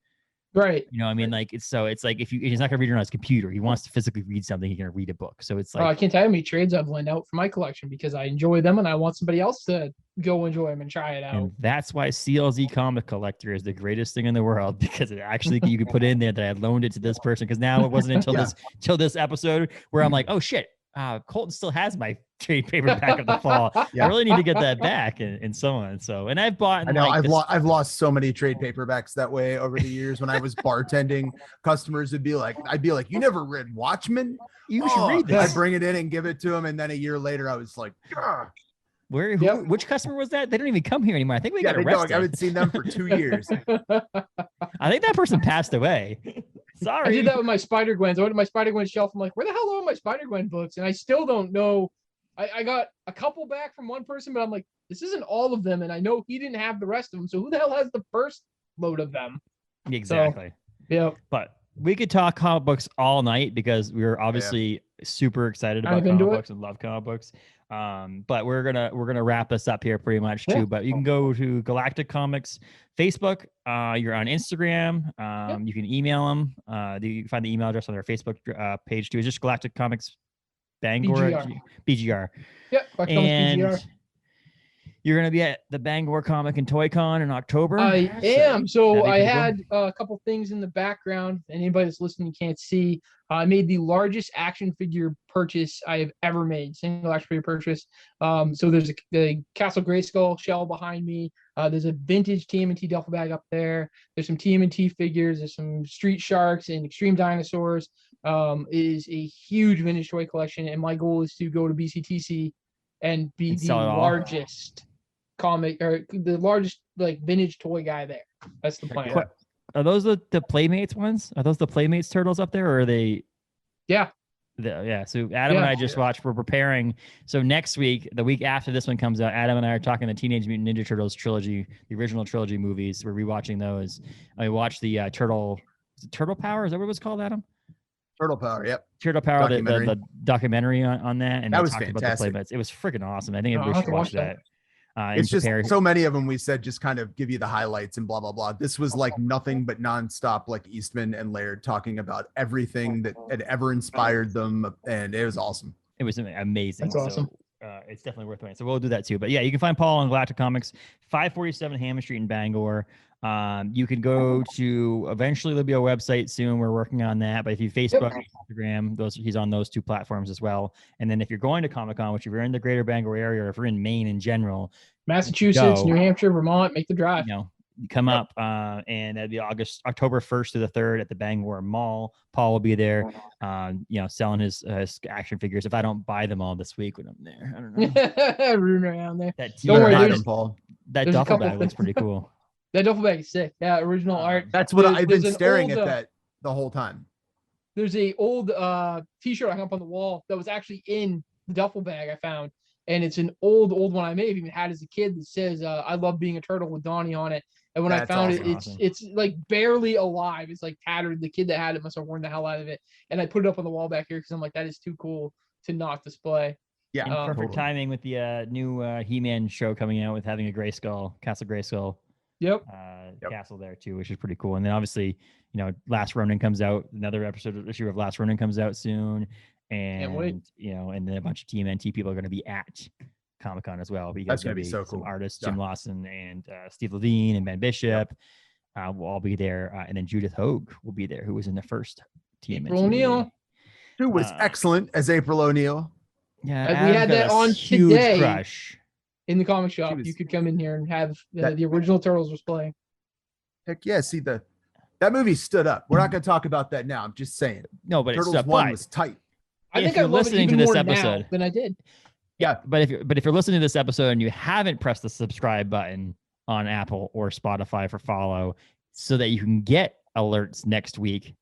Right. You know what I mean? Like it's like he's not gonna read it on his computer. He wants to physically read something. He's gonna read a book. So it's like I can't tell you how many trades I've lent out for my collection because I enjoy them and I want somebody else to go enjoy them and try it out. And that's why CLZ Comic Collector is the greatest thing in the world, because it actually you can put in there that I loaned it to this person. Because now it wasn't until this episode where I'm like, oh shit, Colton still has my trade paperback of the fall. I really need to get that back, and so on. So, and I've bought. I know I've lost so many trade paperbacks that way over the years. When I was bartending, customers would be like, I'd be like, "You never read Watchmen? You should read this." I'd bring it in and give it to them, and then a year later, I was like, "Gah." Which customer was that? They don't even come here anymore. I think we got arrested. I haven't seen them for 2 years. I think that person passed away. Sorry. I did that with my Spider-Gwens. I went to my Spider-Gwen shelf. I'm like, where the hell are all my Spider-Gwen books? And I still don't know. I got a couple back from one person, but I'm like, this isn't all of them. And I know he didn't have the rest of them. So who the hell has the first load of them? Exactly. So, yeah. But we could talk comic books all night because we were obviously super excited about comic books and love comic books. But we're gonna wrap this up here pretty much too. But you can go to Galactic Comics Facebook. You're on Instagram. You can email them. You can find the email address on their Facebook page too. It's just Galactic Comics Bangor BGR. Yep. And BGR. You're going to be at the Bangor Comic and Toy Con in October. I am. So I had a couple things in the background. Anybody that's listening can't see. I made the largest action figure purchase I have ever made. Single action figure purchase. So there's the Castle Grayskull shell behind me. There's a vintage TMNT duffel bag up there. There's some TMNT figures. There's some Street Sharks and Extreme Dinosaurs. It is a huge vintage toy collection, and my goal is to go to BCTC and be the largest comic or the largest like vintage toy guy there. That's the plan. Are those the Playmates ones? Are those the Playmates turtles up there, or are they? Yeah. So Adam and I just watched. We're preparing. So next week, the week after this one comes out, Adam and I are talking the Teenage Mutant Ninja Turtles trilogy, the original trilogy movies. We're rewatching those. I watched the Turtle Power. Is that what it was called, Adam? Turtle Power. Yep. Turtle Power. The documentary on that, and that was fantastic. About the Playmates. It was freaking awesome. I think everybody should watch that. It's just so many of them we said just kind of give you the highlights and blah blah blah. This was like nothing but nonstop, like Eastman and Laird talking about everything that had ever inspired them, and it was awesome. It was amazing. That's awesome. It's definitely worth it. So we'll do that too. But yeah, you can find Paul on Galactic Comics, 547 Hammond Street in Bangor. You can go to, eventually there'll be a website soon. We're working on that. But if you Facebook, Instagram, he's on those two platforms as well. And then if you're going to Comic-Con, which if you're in the greater Bangor area, or if you're in Maine in general, Massachusetts, New Hampshire, Vermont, make the drive. Come up, and that'd be October 1st to the 3rd at the Bangor Mall. Paul will be there, selling his action figures. If I don't buy them all this week when I'm there, I don't know. Rooting around there. Don't worry, Paul. That duffel bag looks pretty cool. That duffel bag is sick. Yeah, original art. That's what I've been staring at that the whole time. There's a old T-shirt I hung up on the wall that was actually in the duffel bag I found, and it's an old one I may have even had as a kid that says "I love being a turtle" with Donnie on it. And when I found it's like barely alive. It's like tattered. The kid that had it must have worn the hell out of it. And I put it up on the wall back here because I'm like, that is too cool to not display. Yeah, perfect timing with the new He-Man show coming out with having a Grayskull, Castle Grayskull. Yep. Castle there too, which is pretty cool. And then obviously, Last Ronin comes out. Another issue of Last Ronin comes out soon, and and then a bunch of TMNT people are going to be at Comic-Con as well. Because that's going to be so cool. Some artists, Jim Lawson and Steve Levine and Ben Bishop, will all be there, and then Judith Hogue will be there, who was in the first TMNT. April O'Neil, who was excellent as April O'Neil. Yeah, we had that on huge today. Crush. In the comic shop, you could come in here and have the original Turtles was playing. Heck yeah! See that movie stood up. We're not going to talk about that now. I'm just saying. No, but Turtles 1 was tight. I think I love it even more now than I did. Yeah, but if you're listening to this episode and you haven't pressed the subscribe button on Apple or Spotify for follow, so that you can get alerts next week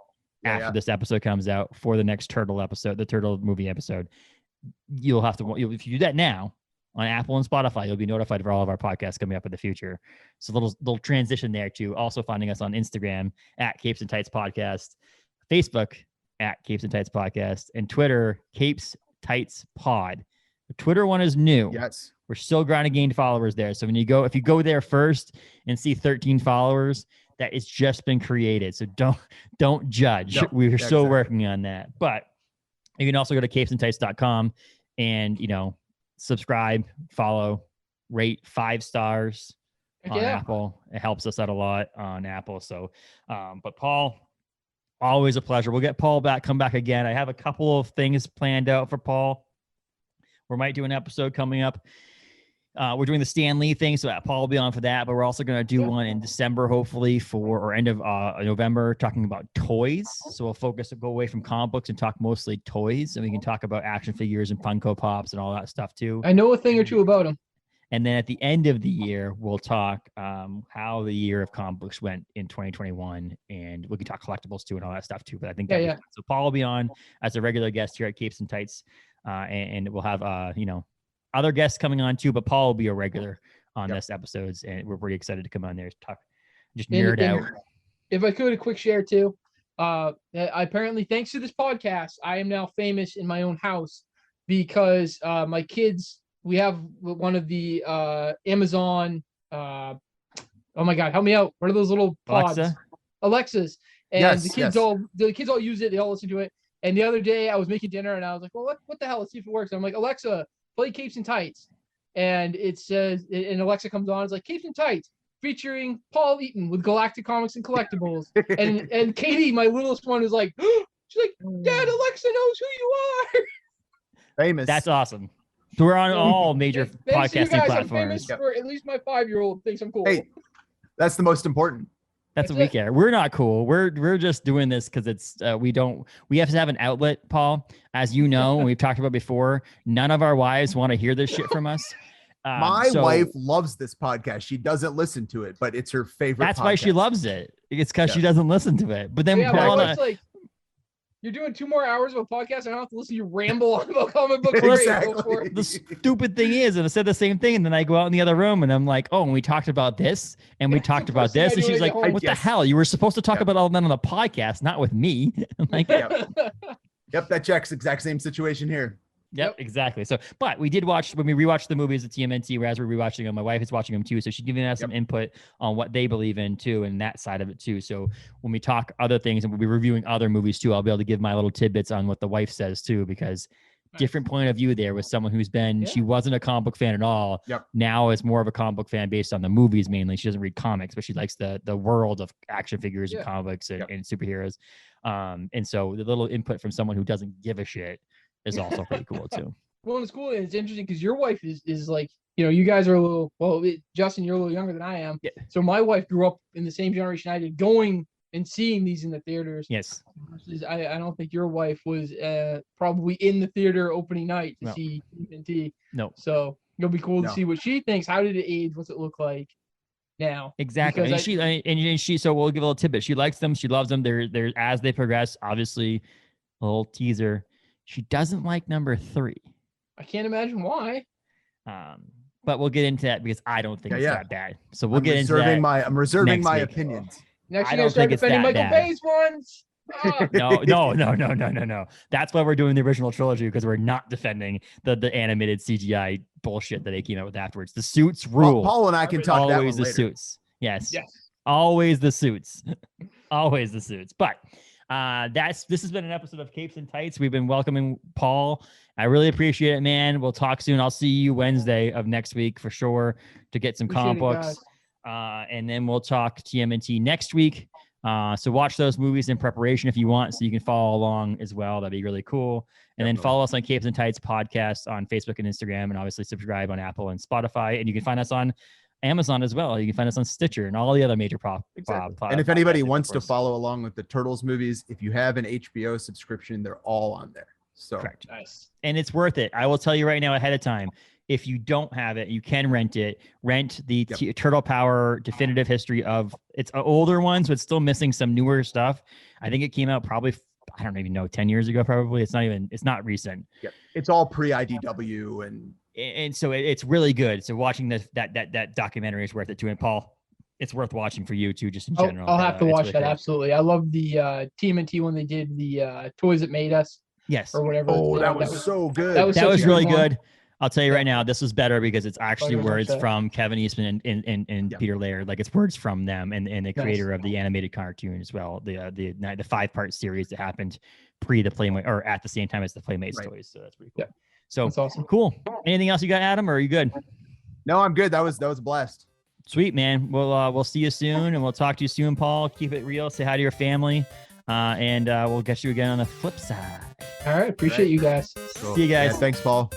after this episode comes out for the next Turtle episode, the Turtle movie episode, you'll have to. If you do that now on Apple and Spotify, you'll be notified for all of our podcasts coming up in the future. So little transition there to also finding us on Instagram at Capes and Tights Podcast, Facebook at Capes and Tights Podcast, and Twitter Capes Tights Pod. The Twitter one is new. Yes. We're still trying to gain followers there. So if you go there first and see 13 followers, that it's just been created. So don't judge. No, We're still exactly. working on that. But you can also go to capesandtights.com and, subscribe, follow, rate 5 stars on Apple. It helps us out a lot on Apple. So, but Paul, always a pleasure. We'll get Paul come back again. I have a couple of things planned out for Paul. We might do an episode coming up. We're doing the Stan Lee thing, so Paul will be on for that. But we're also going to do one in December, hopefully, or end of November, talking about toys. So we'll go away from comic books and talk mostly toys, and we can talk about action figures and Funko Pops and all that stuff too. I know a thing or two about them. And then at the end of the year, we'll talk how the year of comic books went in 2021, and we can talk collectibles too and all that stuff too. But I think so. Paul will be on as a regular guest here at Capes and Tights, and we'll have other guests coming on too. But Paul will be a regular on this episodes, and we're pretty excited to come on there to talk, just nerd out. If I could, a quick share too. Apparently, thanks to this podcast, I am now famous in my own house because my kids. We have one of the Amazon. Oh my God, help me out! What are those little pods? Alexas. And the kids all use it. They all listen to it. And the other day, I was making dinner, and I was like, "Well, what the hell? Let's see if it works." And I'm like, "Alexa, play Capes and Tights," and it says, and Alexa comes on. It's like Capes and Tights featuring Paul Eaton with Galactic Comics and Collectibles. and Katie, my littlest one, is like, she's like, "Dad, Alexa knows who you are." Famous. That's awesome. So we're on all major podcasting platforms. I'm famous for at least my 5-year-old thinks I'm cool. Hey, that's the most important. That's what we care. We're not cool. We're just doing this because it's we have to have an outlet, Paul. As you know, and we've talked about before, none of our wives want to hear this shit from us. My wife loves this podcast. She doesn't listen to it, but it's her favorite. That's why she loves it. It's because she doesn't listen to it. But then Paul and I, you're doing 2 more hours of a podcast. I don't have to listen to you ramble on about comic books. Exactly. The stupid thing is, and I said the same thing, and then I go out in the other room and I'm like, "Oh, and we talked about this, and we talked about this," and she's like, "What the hell? You were supposed to talk about all of that on the podcast, not with me." I'm like, "Yep, that checks. Exact same situation here." Yep, exactly. So, but we did watch, when we rewatched the movies at TMNT, whereas we're rewatching them, my wife is watching them too. So she's giving us some input on what they believe in too, and that side of it too. So when we talk other things and we'll be reviewing other movies too, I'll be able to give my little tidbits on what the wife says too, because different point of view there with someone who's been, she wasn't a comic book fan at all. Now is more of a comic book fan based on the movies mainly. She doesn't read comics, but she likes the world of action figures and comic books and superheroes. And so the little input from someone who doesn't give a shit is also pretty cool too. Well, it's cool. And it's interesting because your wife is like, you guys are a little, Justin, you're a little younger than I am. Yeah. So my wife grew up in the same generation I did, going and seeing these in the theaters. Yes. I don't think your wife was probably in the theater opening night to see TMNT. No. So it'll be cool to see what she thinks. How did it age? What's it look like now? Exactly. And she, so we'll give a little tidbit. She likes them. She loves them. They're as they progress, obviously, a little teaser. She doesn't like number 3. I can't imagine why. But we'll get into that because I don't think it's that bad. So we'll get into that. I'm reserving my opinions. Next, you're start defending Michael Bay's ones. No. That's why we're doing the original trilogy, because we're not defending the animated CGI bullshit that they came out with afterwards. The suits rule. Paul and I can talk that one always the later. Suits. Yes. Always the suits. Always the suits. But this has been an episode of Capes and Tights. We've been welcoming Paul. I really appreciate it, man. We'll talk soon. I'll see you Wednesday of next week for sure to get some comic books. And then we'll talk TMNT next week. So watch those movies in preparation if you want, so you can follow along as well. That'd be really cool. And then follow us on Capes and Tights podcast on Facebook and Instagram, and obviously subscribe on Apple and Spotify. And you can find us on Amazon as well. You can find us on Stitcher and all the other major and if anybody wants to follow along with the Turtles movies, if you have an HBO subscription, they're all on there. So correct. Nice. And it's worth it. I will tell you right now ahead of time, if you don't have it, you can rent it. Rent the Turtle Power definitive history of, it's an older one, so it's still missing some newer stuff. I think it came out probably, I don't even know, 10 years ago, probably. It's not recent. Yep. It's all pre-IDW and so it's really good. So watching that documentary is worth it too. And Paul, it's worth watching for you too, just in general. I'll have to watch that. Absolutely. I love the TMNT when they did the Toys That Made Us. Yes. Or whatever. Oh, that was so good. That was really good. I'll tell you right now, this was better because it's actually Very much words so. from Kevin Eastman and Peter Laird. Like it's words from them and the creator of the animated cartoon as well. The 5-part series that happened pre the Playmate or at the same time as the Playmates toys. So that's pretty cool. Yeah. So That's awesome. Cool. Anything else you got, Adam, or are you good? No, I'm good. That was a blast. Sweet, man. We'll see you soon, and we'll talk to you soon, Paul. Keep it real. Say hi to your family, and we'll get you again on the flip side. All right. Appreciate you guys. Cool. See you guys. Yeah, thanks, Paul.